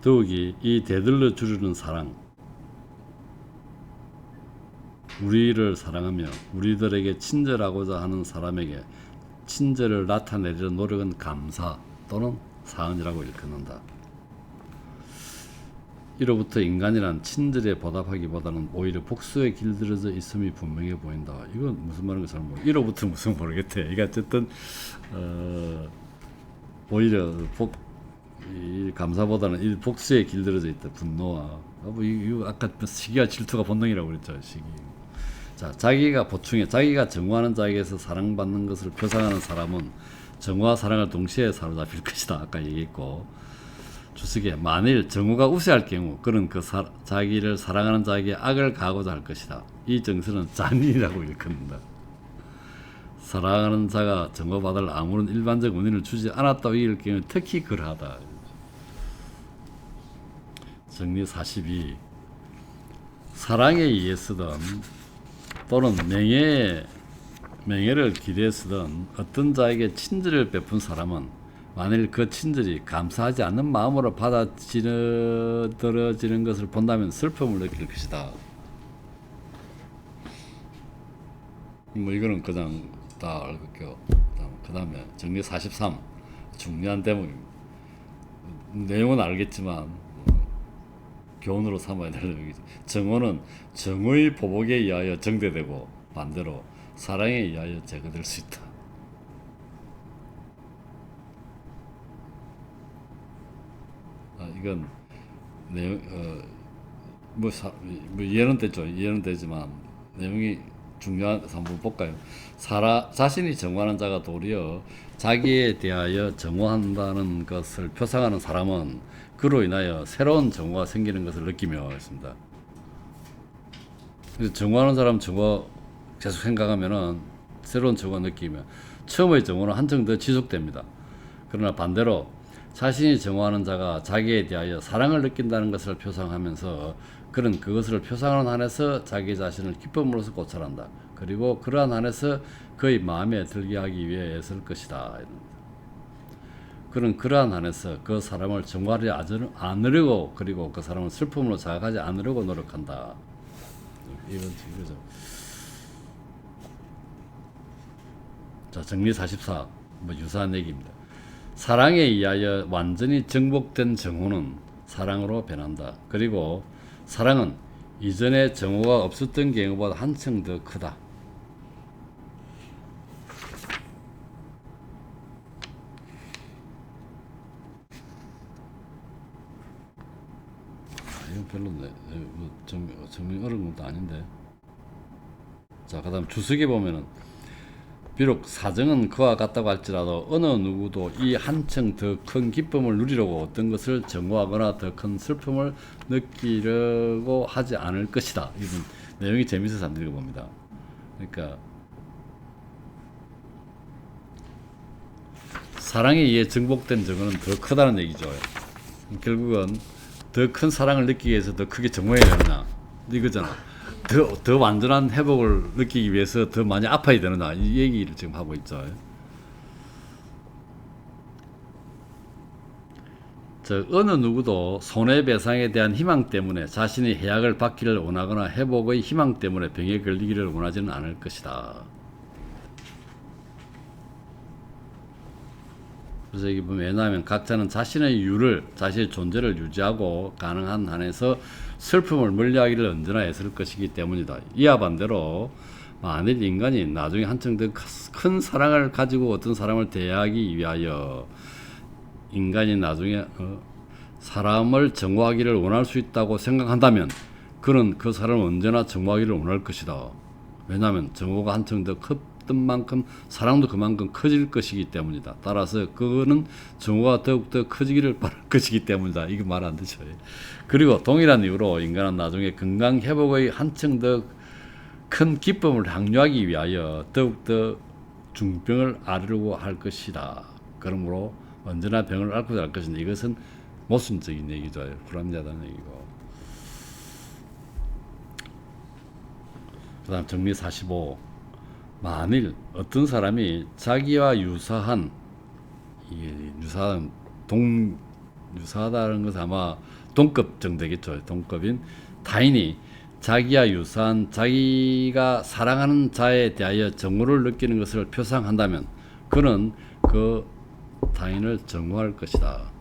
더욱이 이 대들러 주르는 사랑, 우리를 사랑하며 우리들에게 친절하고자 하는 사람에게 친절을 나타내려 노력은 감사 또는 사은이라고 일컫는다. 이로부터 인간이란 친절에 보답하기보다는 오히려 복수에 길들여져 있음이 분명해 보인다. 이건 무슨 말인가 잘 모르겠. 이로부터 무슨 모르겠대. 이게 어쨌든 오히려 이 감사보다는 이 복수에 길들여져 있다. 분노와 이거 아까 시기와 질투가 본능이라고 그랬죠. 시기. 자, 자기가 보충해 자기가 정화하는 자에게서 사랑받는 것을 표상하는 사람은 정화와 사랑을 동시에 사로잡힐 것이다. 아까 얘기했고. 주석에 만일 정오가 우세할 경우 그는 자기를 사랑하는 자에게 악을 가하고자 할 것이다. 이 정서는 잔인이라고 일컫는다. 사랑하는 자가 정오받을 아무런 일반적 원인을 주지 않았다고 이길 경우 특히 그러하다. 정리 42. 사랑에 의해 쓰든 또는 명예를 기대해 쓰든 어떤 자에게 친절을 베푼 사람은 만일 그 친절이 감사하지 않는 마음으로 받아들여지는 것을 본다면 슬픔을 느낄 것이다. 뭐 이거는 그냥 다 알겠고, 그 다음에 정리 43 중요한 대목입니다. 내용은 알겠지만 교훈으로 삼아야 될 내용이죠. 정오는 정의 보복에 의하여 정대되고 반대로 사랑에 의하여 제거될 수 있다. 이건 내용 뭐 이해는 됐죠. 이해는 되지만 내용이 중요한 한번 볼까요? 자신이 정화하는 자가 도리어 자기에 대하여 정화한다는 것을 표상하는 사람은 그로 인하여 새로운 정화가 생기는 것을 느끼며 있습니다. 그래서 정화하는 사람 정화 계속 생각하면은 새로운 정화 느끼면 처음의 정화는 한층 더 지속됩니다. 그러나 반대로 자신이 정화하는 자가 자기에 대하여 사랑을 느낀다는 것을 표상하면서 그는 그것을 표상하는 한에서 자기 자신을 기쁨으로써 고찰한다. 그리고 그러한 한에서 그의 마음에 들게 하기 위해 애쓸 것이다. 그는 그러한 한에서 그 사람을 정화하지 않으려고 그리고 그 사람을 슬픔으로 자각하지 않으려고 노력한다. 이거죠. 자, 정리 44. 뭐 유사한 얘기입니다. 사랑에 의하여 완전히 정복된 정오는 사랑으로 변한다. 그리고 사랑은 이전에 정오가 없었던 경우보다 한층 더 크다. 이건 별로 정말 어려운 것도 아닌데. 자, 그 다음 주석에 보면은 비록 사정은 그와 같다고 할지라도 어느 누구도 이 한층 더 큰 기쁨을 누리려고 어떤 것을 정오하거나 더 큰 슬픔을 느끼려고 하지 않을 것이다. 이건 내용이 재밌어서 안 읽어봅니다. 그러니까 사랑에 의해 정복된 정오는 더 크다는 얘기죠. 결국은 더 큰 사랑을 느끼기 위해서 더 크게 정오해야 되느냐 이거잖아. 더 완전한 회복을 느끼기 위해서 더 많이 아파야 되느냐 이 얘기를 지금 하고 있죠. 어느 누구도 손해배상에 대한 희망 때문에 자신이 해약을 받기를 원하거나 회복의 희망 때문에 병에 걸리기를 원하지는 않을 것이다. 그래서 여기 보면 왜냐하면 각자는 자신의 자신의 존재를 유지하고 가능한 한에서 슬픔을 멀리하기를 언제나 애쓸 것이기 때문이다. 이와 반대로 만일 인간이 나중에 한층 더 큰 사랑을 가지고 어떤 사람을 대하기 위하여 인간이 나중에 사람을 정화하기를 원할 수 있다고 생각한다면 그는 그 사람을 언제나 정화하기를 원할 것이다. 왜냐하면 정화가 한층 더 컸던 만큼 사랑도 그만큼 커질 것이기 때문이다. 따라서 그는 정화가 더욱더 커지기를 바랄 것이기 때문이다. 이거 말 안 되죠. 그리고 동일한 이유로 인간은 나중에 건강 회복의 한층 더 큰 기쁨을 향유하기 위하여 더욱더 중병을 앓으려고 할 것이다. 그러므로 언제나 병을 앓고자 할 것인데 이것은 모순적인 얘기죠. 불합리하다는 얘기고. 그 다음 정리 45. 만일 어떤 사람이 자기와 유사한, 이게 유사하다는 것은 아마 동급 정도 되겠죠. 동급인 타인이 자기와 유사한 자기가 사랑하는 자에 대하여 정오를 느끼는 것을 표상한다면 그는 그 타인을 정오할 것이다.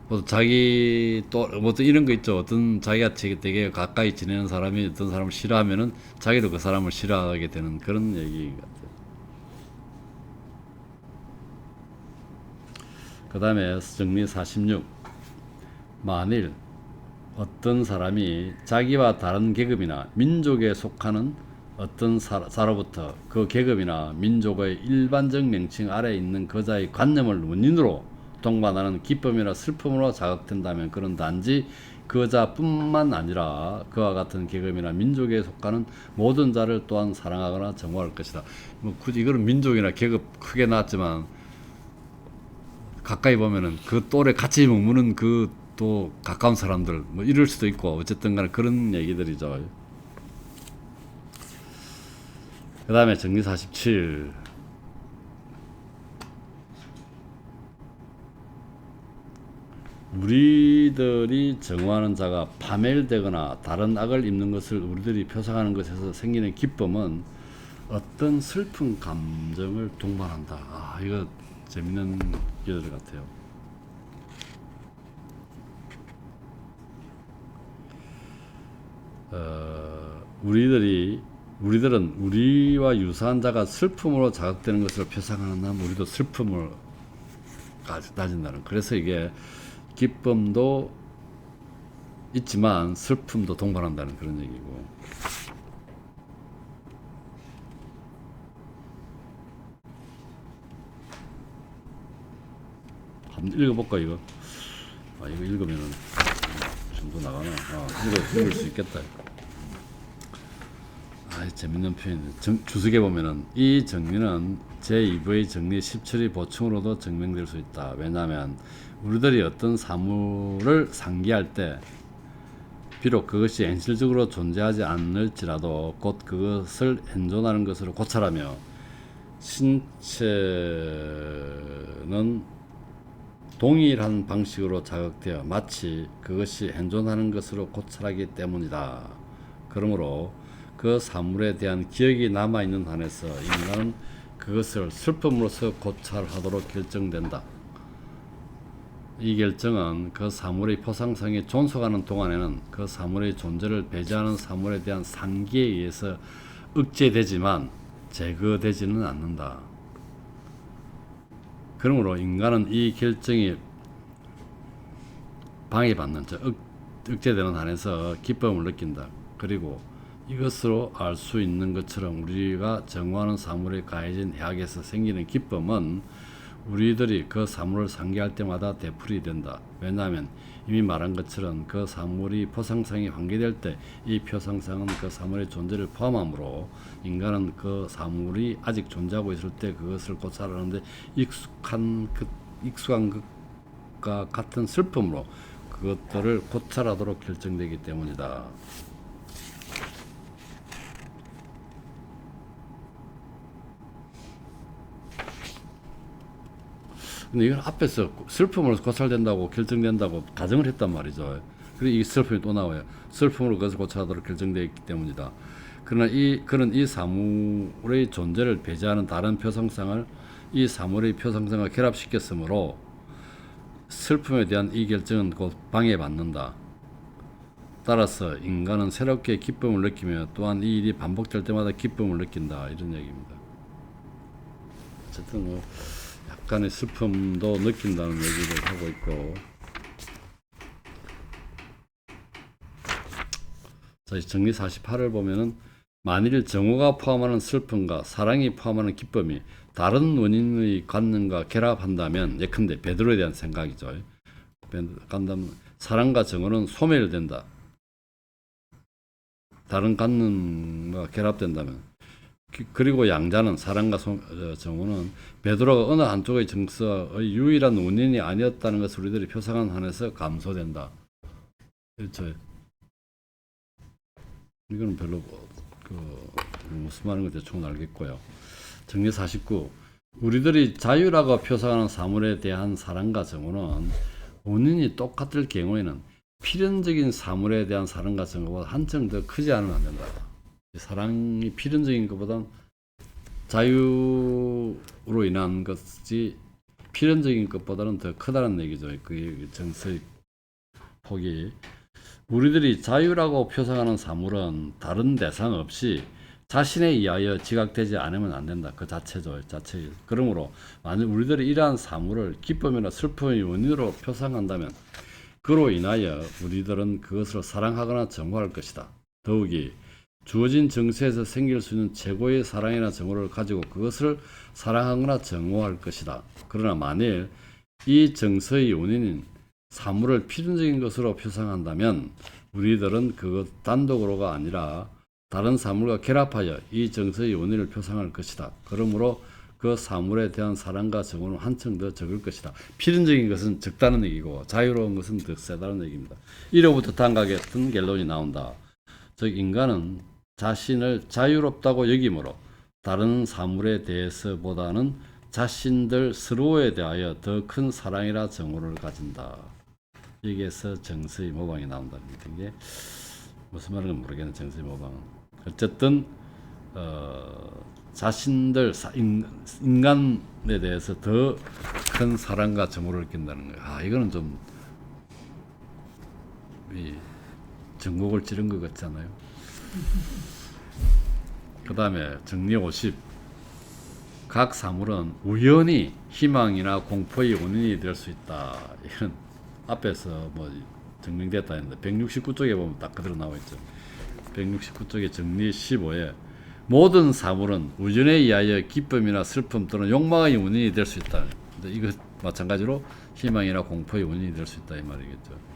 뭐 자기 뭐 또 이런 거 있죠. 어떤 자기가 되게 가까이 지내는 사람이 어떤 사람을 싫어하면은 자기도 그 사람을 싫어하게 되는 그런 얘기 같아요. 그 다음에 정리 46. 만일 어떤 사람이 자기와 다른 계급이나 민족에 속하는 어떤 사로부터 그 계급이나 민족의 일반적 명칭 아래에 있는 그자의 관념을 원인으로 동반하는 기쁨이나 슬픔으로 자극된다면 그런 단지 그자뿐만 아니라 그와 같은 계급이나 민족에 속하는 모든 자를 또한 사랑하거나 정오할 것이다. 뭐 굳이 이거는 민족이나 계급 크게 나왔지만 가까이 보면은 그 또래 같이 머무는 그 또 가까운 사람들 뭐 이럴 수도 있고 어쨌든 간에 그런 얘기들이죠. 그 다음에 정리 47. 우리들이 정오하는 자가 파멸되거나 다른 악을 입는 것을 우리들이 표상하는 것에서 생기는 기쁨은 어떤 슬픈 감정을 동반한다. 아, 이거 재밌는 기술 같아요. 우리들은 우리와 유사한 자가 슬픔으로 자극되는 것을 표상하는 한 우리도 슬픔을 가진다는. 그래서 이게 기쁨도 있지만 슬픔도 동반한다는 그런 얘기고. 한번 읽어볼까 이거? 아, 이거 읽으면은 좀더 나가나? 읽을 수 있겠다. 아, 재밌는 표현이네. 주석에 보면은 이 정리는 제2부의 정리 17의 보충으로도 증명될 수 있다. 왜냐하면 우리들이 어떤 사물을 상기할 때 비록 그것이 현실적으로 존재하지 않을지라도 곧 그것을 현존하는 것으로 고찰하며 신체는 동일한 방식으로 자극되어 마치 그것이 현존하는 것으로 고찰하기 때문이다. 그러므로 그 사물에 대한 기억이 남아있는 한에서 인간은 그것을 슬픔으로써 고찰하도록 결정된다. 이 결정은 그 사물의 포상성이 존속하는 동안에는 그 사물의 존재를 배제하는 사물에 대한 상기에 의해서 억제되지만 제거되지는 않는다. 그러므로 인간은 이 결정이 방해받는, 억제되는 한에서 기쁨을 느낀다. 그리고 이것으로 알 수 있는 것처럼 우리가 정오하는 사물에 가해진 해악에서 생기는 기쁨은 우리들이 그 사물을 상기할 때마다 되풀이 된다. 왜냐하면 이미 말한 것처럼 그 사물이 포상성이 환기될 때 이 표상성은 그 사물의 존재를 포함하므로 인간은 그 사물이 아직 존재하고 있을 때 그것을 고찰하는데 익숙한 것과 같은 슬픔으로 그것들을 고찰하도록 결정되기 때문이다. 근데 이건 앞에서 슬픔으로 고찰된다고 결정된다고 가정을 했단 말이죠. 그리고 이 슬픔이 또 나와요. 슬픔으로 그것을 고찰하도록 결정되었기 때문이다. 그러나 그는 이 사물의 존재를 배제하는 다른 표상상을 이 사물의 표상상과 결합시켰으므로 슬픔에 대한 이 결정은 곧 방해받는다. 따라서 인간은 새롭게 기쁨을 느끼며 또한 이 일이 반복될 때마다 기쁨을 느낀다. 이런 얘기입니다. 어쨌든 뭐 약간의 슬픔도 느낀다는 얘기를 하고 있고, 자, 정리 48을 보면은 만일 정오가 포함하는 슬픔과 사랑이 포함하는 기쁨이 다른 원인의 관념과 결합한다면, 예컨대 베드로에 대한 생각이죠. 사랑과 정오는 소멸된다. 다른 관념과 결합된다면 그리고 양자는 사랑과 정오는 베드로가 어느 한쪽의 정서의 유일한 원인이 아니었다는 것을 우리들이 표상한 한에서 감소된다. 그렇죠. 이거는 별로 무슨 말인 거 대충 알겠고요. 정리 49. 우리들이 자유라고 표상하는 사물에 대한 사랑과 정오는 원인이 똑같을 경우에는 필연적인 사물에 대한 사랑과 정오보다 한층 더 크지 않으면 안 된다. 사랑이 필연적인 것보다는 자유로 인한 것이 필연적인 것보다는 더 크다는 얘기죠. 그 정서의 폭이. 우리들이 자유라고 표상하는 사물은 다른 대상 없이 자신에 의하여 지각되지 않으면 안 된다. 그 자체죠. 자체. 그러므로 만약 우리들이 이러한 사물을 기쁨이나 슬픔의 원인으로 표상한다면 그로 인하여 우리들은 그것을 사랑하거나 정오할 것이다. 더욱이 주어진 정세에서 생길 수 있는 최고의 사랑이나 정오를 가지고 그것을 사랑하거나 정오할 것이다. 그러나 만일 이 정서의 원인인 사물을 필연적인 것으로 표상한다면 우리들은 그것 단독으로가 아니라 다른 사물과 결합하여 이 정서의 원인을 표상할 것이다. 그러므로 그 사물에 대한 사랑과 정오는 한층 더 적을 것이다. 필연적인 것은 적다는 얘기고 자유로운 것은 더 세다는 얘기입니다. 이로부터 단각의 어떤 결론이 나온다. 즉 인간은 자신을 자유롭다고 여기므로 다른 사물에 대해서보다는 자신들 스스로에 대하여 더 큰 사랑이라 정오를 가진다. 여기에서 정서의 모방이 나온다는 게 이게 무슨 말인지 모르겠는 정서의 모방은 어쨌든 자신들 인간에 대해서 더 큰 사랑과 정오를 느낀다는 거예요. 아 이거는 좀 전곡을 찌른 것 같지 않아요? 그 다음에 정리 50. 각 사물은 우연히 희망이나 공포의 원인이 될 수 있다. 이건 앞에서 뭐 증명됐다 했는데 169쪽에 보면 딱 그대로 나와 있죠. 169쪽에 정리 15에 모든 사물은 우연에 의하여 기쁨이나 슬픔 또는 욕망의 원인이 될 수 있다. 근데 이거 마찬가지로 희망이나 공포의 원인이 될 수 있다 이 말이겠죠.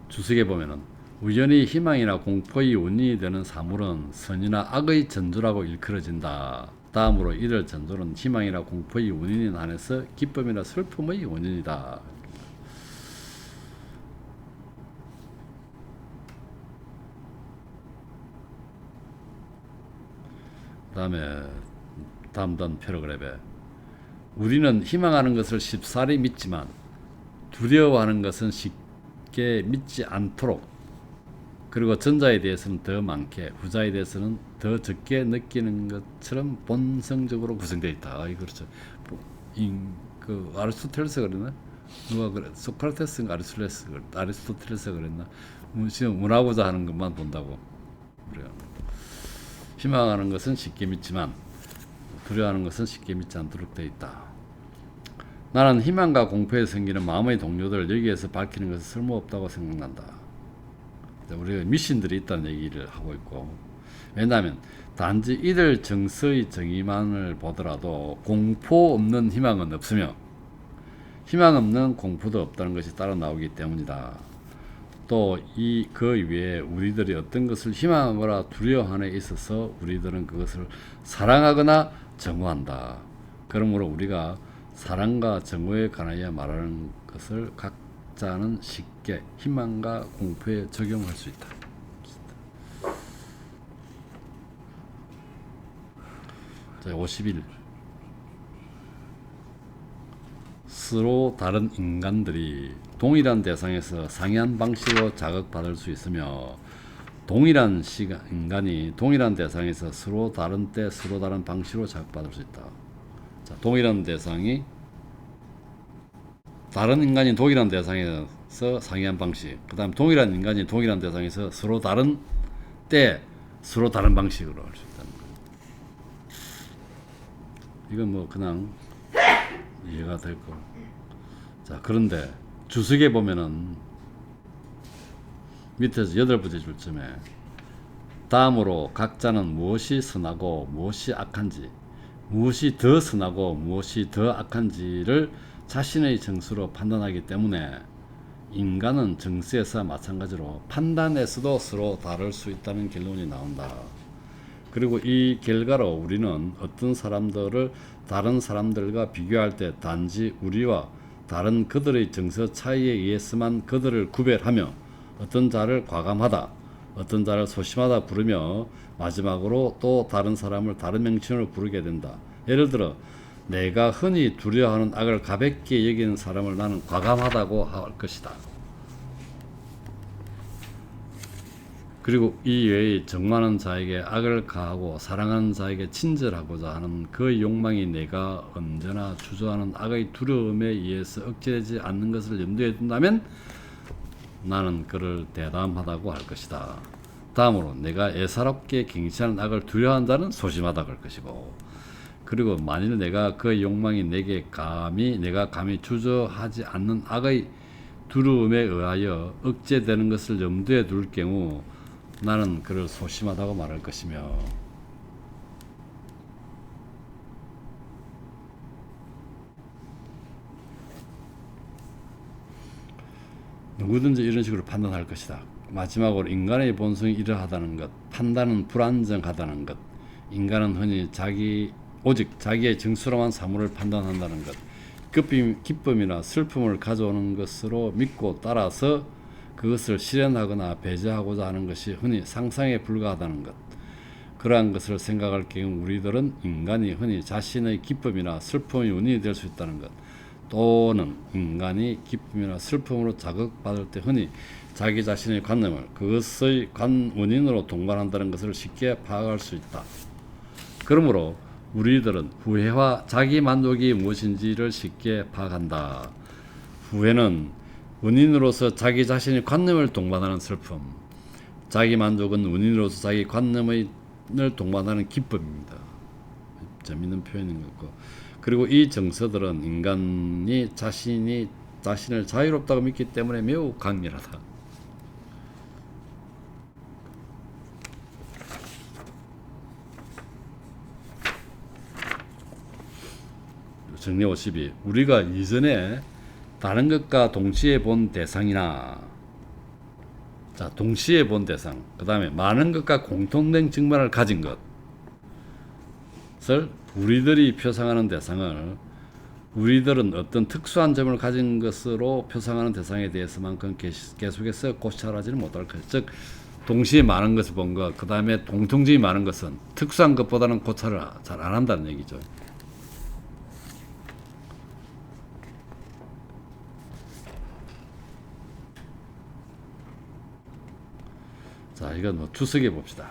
주석에 보면은 우연히 희망이나 공포의 원인이 되는 사물은 선이나 악의 전조라고 일컬어진다. 다음으로 이들 전조는 희망이나 공포의 원인에 한해서 기쁨이나 슬픔의 원인이다. 그 다음에 다음 패러그래프에 우리는 희망하는 것을 쉽사리 믿지만 두려워하는 것은 쉽게 믿지 않도록 그리고 전자에 대해서는 더 많게 후자에 대해서는 더 적게 느끼는 것처럼 본성적으로 구성되어 있다. 그렇죠. 그 아리스토텔레스가 그랬나? 누가 그래? 소크라테스인가 아리스토텔레스가 그랬나? 지금 원하고자 하는 것만 본다고 그래요. 희망하는 것은 쉽게 믿지만 두려워하는 것은 쉽게 믿지 않도록 되어 있다. 나는 희망과 공포에 생기는 마음의 동료들을 여기에서 밝히는 것은 쓸모없다고 생각한다. 우리가 미신들이 있다는 얘기를 하고 있고 왜냐하면 단지 이들 정서의 정의만을 보더라도 공포 없는 희망은 없으며 희망 없는 공포도 없다는 것이 따라 나오기 때문이다. 또 그 이외에 우리들이 어떤 것을 희망하거나 두려워함에 있어서 우리들은 그것을 사랑하거나 정오한다. 그러므로 우리가 사랑과 정오에 관하여 말하는 것을 각자는 쉽게 희망과 공포에 적용할 수 있다. 51. 서로 다른 인간들이 동일한 대상에서 상이한 방식으로 자극받을 수 있으며 동일한 인간이 동일한 대상에서 서로 다른 때 서로 다른 방식으로 자극받을 수 있다. 자, 동일한 대상이 다른 인간이 동일한 대상에서 상이한 방식, 그 다음 동일한 인간이 동일한 대상에서 서로 다른 때 서로 다른 방식으로 할 수 있다는 거예요. 이건 뭐 그냥 이해가 될 거. 자, 그런데 주석에 보면은 밑에서 8번째 줄쯤에 다음으로 각자는 무엇이 선하고 무엇이 악한지, 무엇이 더 선하고 무엇이 더 악한지를 자신의 정수로 판단하기 때문에 인간은 정수에서 마찬가지로 판단에서도 서로 다를 수 있다는 결론이 나온다. 그리고 이 결과로 우리는 어떤 사람들을 다른 사람들과 비교할 때 단지 우리와 다른 그들의 정서 차이에 의해서만 그들을 구별하며 어떤 자를 과감하다, 어떤 자를 소심하다 부르며 마지막으로 또 다른 사람을 다른 명칭으로 부르게 된다. 예를 들어 내가 흔히 두려워하는 악을 가볍게 여기는 사람을 나는 과감하다고 할 것이다. 그리고 이 외에 정많은 자에게 악을 가하고 사랑하는 자에게 친절하고자 하는 그 욕망이 내가 언제나 주저하는 악의 두려움에 의해서 억제되지 않는 것을 염두에 둔다면 나는 그를 대담하다고 할 것이다. 다음으로 내가 애사롭게 경시하는 악을 두려워한 자는 소심하다고 할 것이고, 그리고 만일 내가 그 욕망이 내가 감히 주저하지 않는 악의 두려움에 의하여 억제되는 것을 염두에 둘 경우 나는 그를 소심하다고 말할 것이며, 누구든지 이런 식으로 판단할 것이다. 마지막으로 인간의 본성이 이러하다는 것, 판단은 불안정하다는 것, 인간은 흔히 오직 자기의 정수로만 사물을 판단한다는 것, 기쁨이나 슬픔을 가져오는 것으로 믿고 따라서 그것을 실현하거나 배제하고자 하는 것이 흔히 상상에 불과하다는 것. 그러한 것을 생각할 경우 우리들은 인간이 흔히 자신의 기쁨이나 슬픔의 원인이 될 수 있다는 것, 또는 인간이 기쁨이나 슬픔으로 자극받을 때 흔히 자기 자신의 관념을 그것의 원인으로 동반한다는 것을 쉽게 파악할 수 있다. 그러므로 우리들은 후회와 자기 만족이 무엇인지를 쉽게 파악한다. 후회는 원인으로서 자기 자신의 관념을 동반하는 슬픔, 자기 만족은 원인으로서 자기 관념을 동반하는 기쁨입니다. 재밌는 표현인 것 같고, 그리고 이 정서들은 인간이 자신을 자유롭다고 믿기 때문에 매우 강렬하다. 정리 52. 우리가 이전에 다른 것과 동시에 본 대상이나, 자, 동시에 본 대상, 그 다음에 많은 것과 공통된 측면을 가진 것을 우리들이 표상하는 대상을 우리들은 어떤 특수한 점을 가진 것으로 표상하는 대상에 대해서만큼 계속해서 고찰하지는 못할 것. 즉, 동시에 많은 것을 본 것, 그 다음에 공통점이 많은 것은 특수한 것보다는 고찰을 잘 안 한다는 얘기죠. 자, 이건 뭐 투석해 봅시다.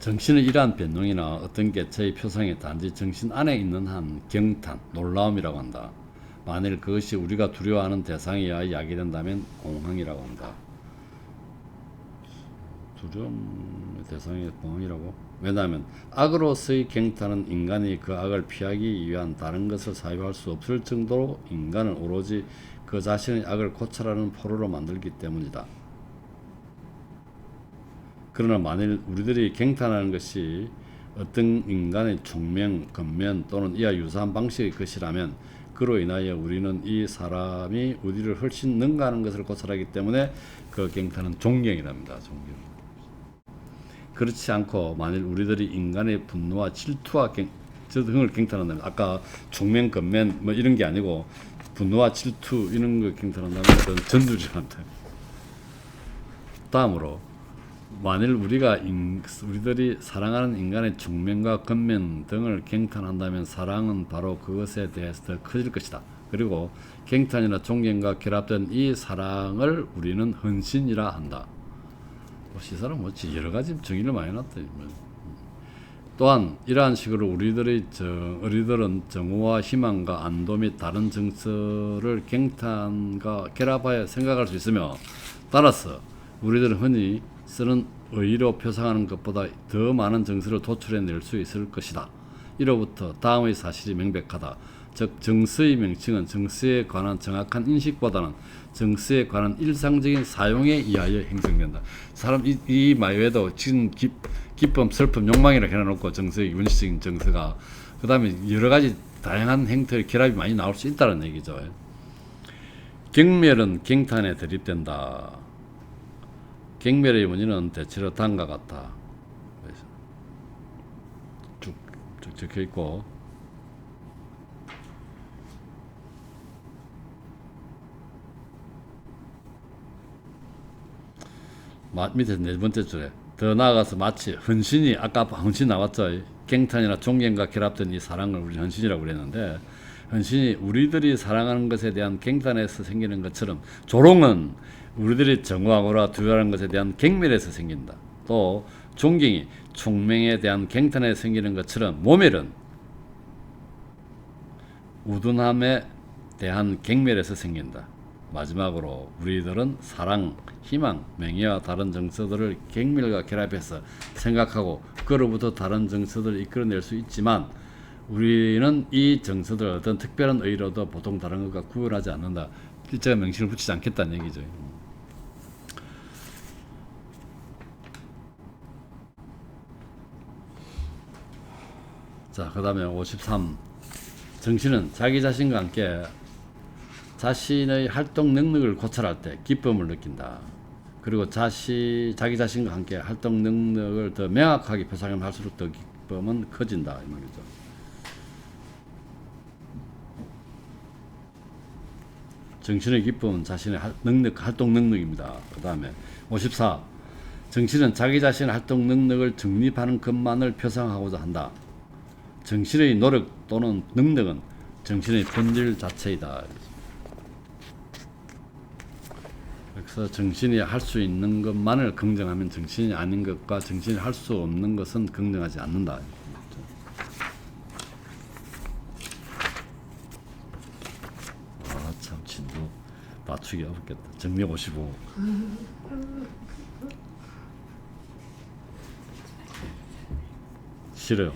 정신의 이러한 변동이나 어떤 개체의 표상이 단지 정신 안에 있는 한 경탄, 놀라움이라고 한다. 만일 그것이 우리가 두려워하는 대상에 의하여 야기된다면 공황이라고 한다. 두려움의 대상이 공황이라고? 왜냐하면 악으로서의 경탄은 인간이 그 악을 피하기 위한 다른 것을 사유할 수 없을 정도로 인간을 오로지 그 자신의 악을 고찰하는 포로로 만들기 때문이다. 그러나 만일 우리들이 경탄하는 것이 어떤 인간의 총명, 겉면 또는 이와 유사한 방식의 것이라면 그로 인하여 우리는 이 사람이 우리를 훨씬 능가하는 것을 고찰하기 때문에 그 경탄은 존경이랍니다. 존경. 그렇지 않고 만일 우리들이 인간의 분노와 질투와 등을 경탄한다면, 아까 총명, 겉면 뭐 이런 게 아니고 분노와 질투 이런 걸 경탄한다면 그건 전두리란다. 다음으로 만일 우리들이 사랑하는 인간의 정면과 겉면 등을 경탄한다면 사랑은 바로 그것에 대해서 더 커질 것이다. 그리고 경탄이나 존경과 결합된 이 사랑을 우리는 헌신이라 한다. 시사는 뭐지? 여러 가지 정의를 많이 놨다. 또한 이러한 식으로 우리들은 정오와 희망과 안도 및 다른 정서를 경탄과 결합하여 생각할 수 있으며, 따라서 우리들은 흔히 쓰는 의로 표상하는 것보다 더 많은 정서를 도출해낼 수 있을 것이다. 이로부터 다음의 사실이 명백하다. 즉 정서의 명칭은 정서에 관한 정확한 인식보다는 정서에 관한 일상적인 사용에 의하여 형성된다. 사람 이 말외에도 지금 기쁨, 슬픔, 욕망이라 해놓고 정서의 원시적인 정서가, 그 다음에 여러 가지 다양한 형태의 결합이 많이 나올 수 있다는 얘기죠. 경멸은 경탄에 대립된다. 경멸의 원인은 대체로 다음과 같다. 쭉 적혀 있고, 밑에 네 번째 줄에 더 나아가서 마치 헌신이, 아까 헌신 나왔죠. 경탄이나 존경과 결합된 이 사랑을 우리 헌신이라고 그랬는데, 헌신이 우리들이 사랑하는 것에 대한 경탄에서 생기는 것처럼, 조롱은 우리들이 정오하거나 두려워하는 것에 대한 경멸에서 생긴다. 또 존경이 총명에 대한 경탄에서 생기는 것처럼, 모멸은 우둔함에 대한 경멸에서 생긴다. 마지막으로 우리들은 사랑, 희망, 명예와 다른 정서들을 경멸과 결합해서 생각하고 그로부터 다른 정서들을 이끌어낼 수 있지만, 우리는 이 정서들을 어떤 특별한 의의로도 보통 다른 것과 구분하지 않는다. 제가 명칭을 붙이지 않겠다는 얘기죠. 자, 그 다음에 53. 정신은 자기 자신과 함께 자신의 활동 능력을 고찰할 때 기쁨을 느낀다. 그리고 자기 자신과 함께 활동 능력을 더 명확하게 표상할수록 더 기쁨은 커진다. 이 말이죠. 정신의 기쁨은 자신의 활동 능력입니다. 그 다음에 54. 정신은 자기 자신의 활동 능력을 정립하는 것만을 표상하고자 한다. 정신의 노력 또는 능력은 정신의 본질 자체이다. 그래서 정신이 할 수 있는 것만을 긍정하면 정신이 아닌 것과 정신이 할 수 없는 것은 긍정하지 않는다. 아, 참 진도 맞추기 어렵겠다. 정리 55. 싫어요.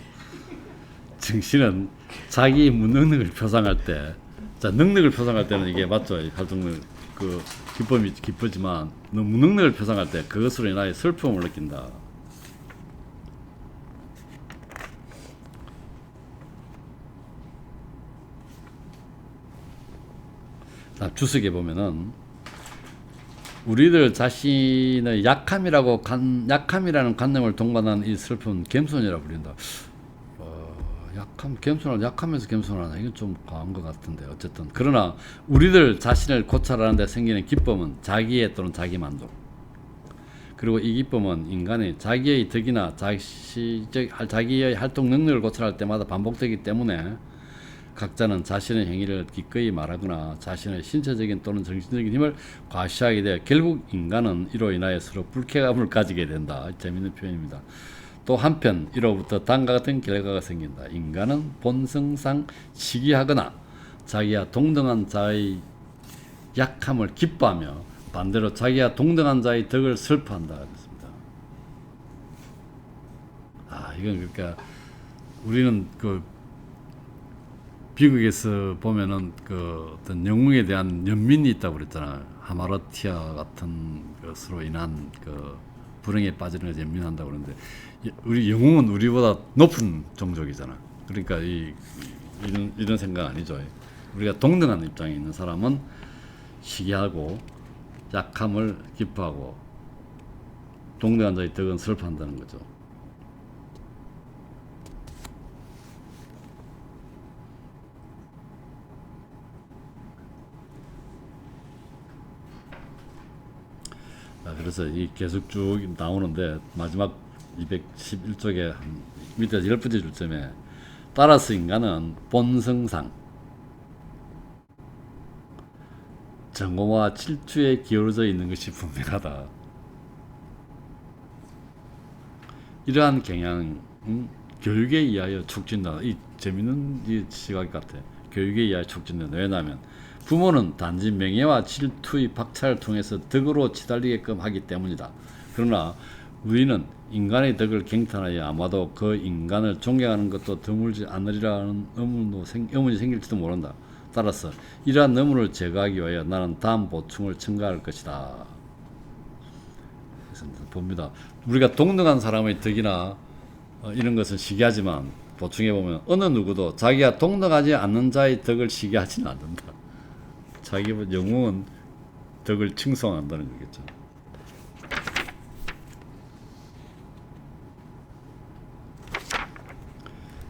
정신은 자기 무능력을 표상할 때, 자, 능력을 표상할 때는 이게 맞죠. 활동을 그 기쁨이 기쁘지만, 무능력을 표상할 때 그것으로 인하여 슬픔을 느낀다. 자, 주석에 보면은 우리들 자신의 약함이라는 관념을 동반한 이 슬픔은 겸손이라고 부른다. 약하면서 겸손하나, 이건 좀 과한 것 같은데, 어쨌든. 그러나 우리들 자신을 고찰하는 데 생기는 기쁨은 자기애 또는 자기만족. 그리고 이 기쁨은 인간이 자기의 덕이나 자기의 활동 능력을 고찰할 때마다 반복되기 때문에, 각자는 자신의 행위를 기꺼이 말하거나 자신의 신체적인 또는 정신적인 힘을 과시하게 되어 결국 인간은 이로 인하여 서로 불쾌감을 가지게 된다. 재미있는 표현입니다. 또 한편 이로부터 다음과 같은 결과가 생긴다. 인간은 본성상 시기하거나 자기와 동등한 자의 약함을 기뻐하며, 반대로 자기와 동등한 자의 덕을 슬퍼한다. 그랬습니다. 이건 그러니까 우리는 그 비극에서 보면은 그 어떤 영웅에 대한 연민이 있다고 그랬잖아요. 하마르티아 같은 것으로 인한 그 불행에 빠지는 것을 연민한다고 그러는데, 우리 영웅은 우리보다 높은 종족이잖아. 그러니까 이런 생각 아니죠. 우리가 동등한 입장에 있는 사람은 시기하고 약함을 기뻐하고 동등한 자의 덕은 슬퍼한다는 거죠. 그래서 이 계속 쭉 나오는데, 마지막 211쪽에 밑에 10번째 줄쯤에, 따라서 인간은 본성상 정오와 질투에 기울어져 있는 것이 분명하다. 이러한 경향은 교육에 의하여 촉진된다. 이 재밌는 이 시각 같아. 교육에 의하여 촉진된다. 왜냐하면 부모는 단지 명예와 질투의 박차를 통해서 덕으로 치달리게끔 하기 때문이다. 그러나 우리는 인간의 덕을 경탄하여 아마도 그 인간을 존경하는 것도 드물지 않으리라는 의문이 생길지도 모른다. 따라서 이러한 의문을 제거하기 위하여 나는 다음 보충을 첨가할 것이다. 그래서 봅니다. 우리가 동등한 사람의 덕이나 이런 것은 시기하지만, 보충해 보면 어느 누구도 자기가 동등하지 않는 자의 덕을 시기하지는 않는다. 자기 영웅은 덕을 칭송한다는 거겠죠.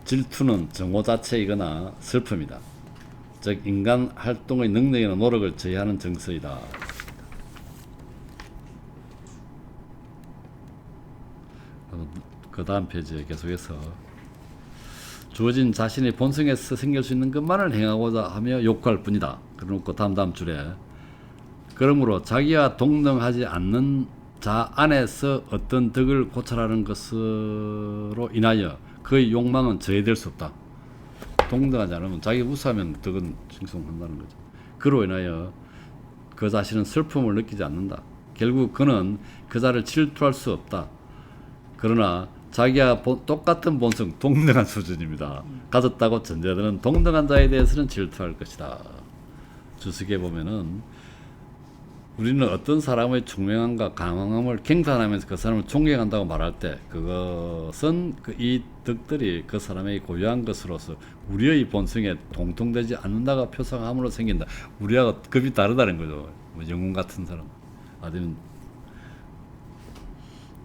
질투는 정오 자체이거나 슬픔이다. 즉 인간 활동의 능력이나 노력을 저해하는 정서이다. 그 다음 페이지에 계속해서 주어진 자신의 본성에서 생길 수 있는 것만을 행하고자 하며 욕구할 뿐이다. 그래놓고 다음 줄에 그러므로 자기와 동등하지 않는 자 안에서 어떤 덕을 고찰하는 것으로 인하여 그의 욕망은 저해될 수 없다. 동등하지 않으면 자기가 우수하면 덕은 칭송한다는 거죠. 그로 인하여 그 자신은 슬픔을 느끼지 않는다. 결국 그는 그 자를 질투할 수 없다. 그러나 자기와 똑같은 본성, 동등한 수준입니다. 가졌다고 전제되는 동등한 자에 대해서는 질투할 것이다. 주석에 보면은 우리는 어떤 사람의 총명함과 강함을 갱산하면서 그 사람을 존경한다고 말할 때 그것은 이 덕들이 그 사람의 고유한 것으로서 우리의 본성에 동통되지 않는다가 표상함으로 생긴다. 우리하고 급이 다르다는 거죠. 뭐 영웅 같은 사람, 아니면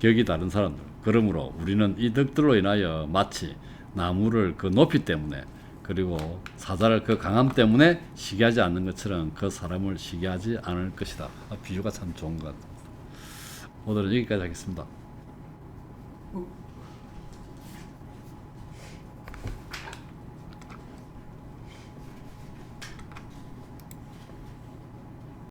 격이 다른 사람들. 그러므로 우리는 이 덕들로 인하여 마치 나무를 그 높이 때문에 그리고 사자를 그 강함 때문에 시기하지 않는 것처럼 그 사람을 시기하지 않을 것이다. 비유가 참 좋은 것 같습니다. 오늘은 여기까지 하겠습니다.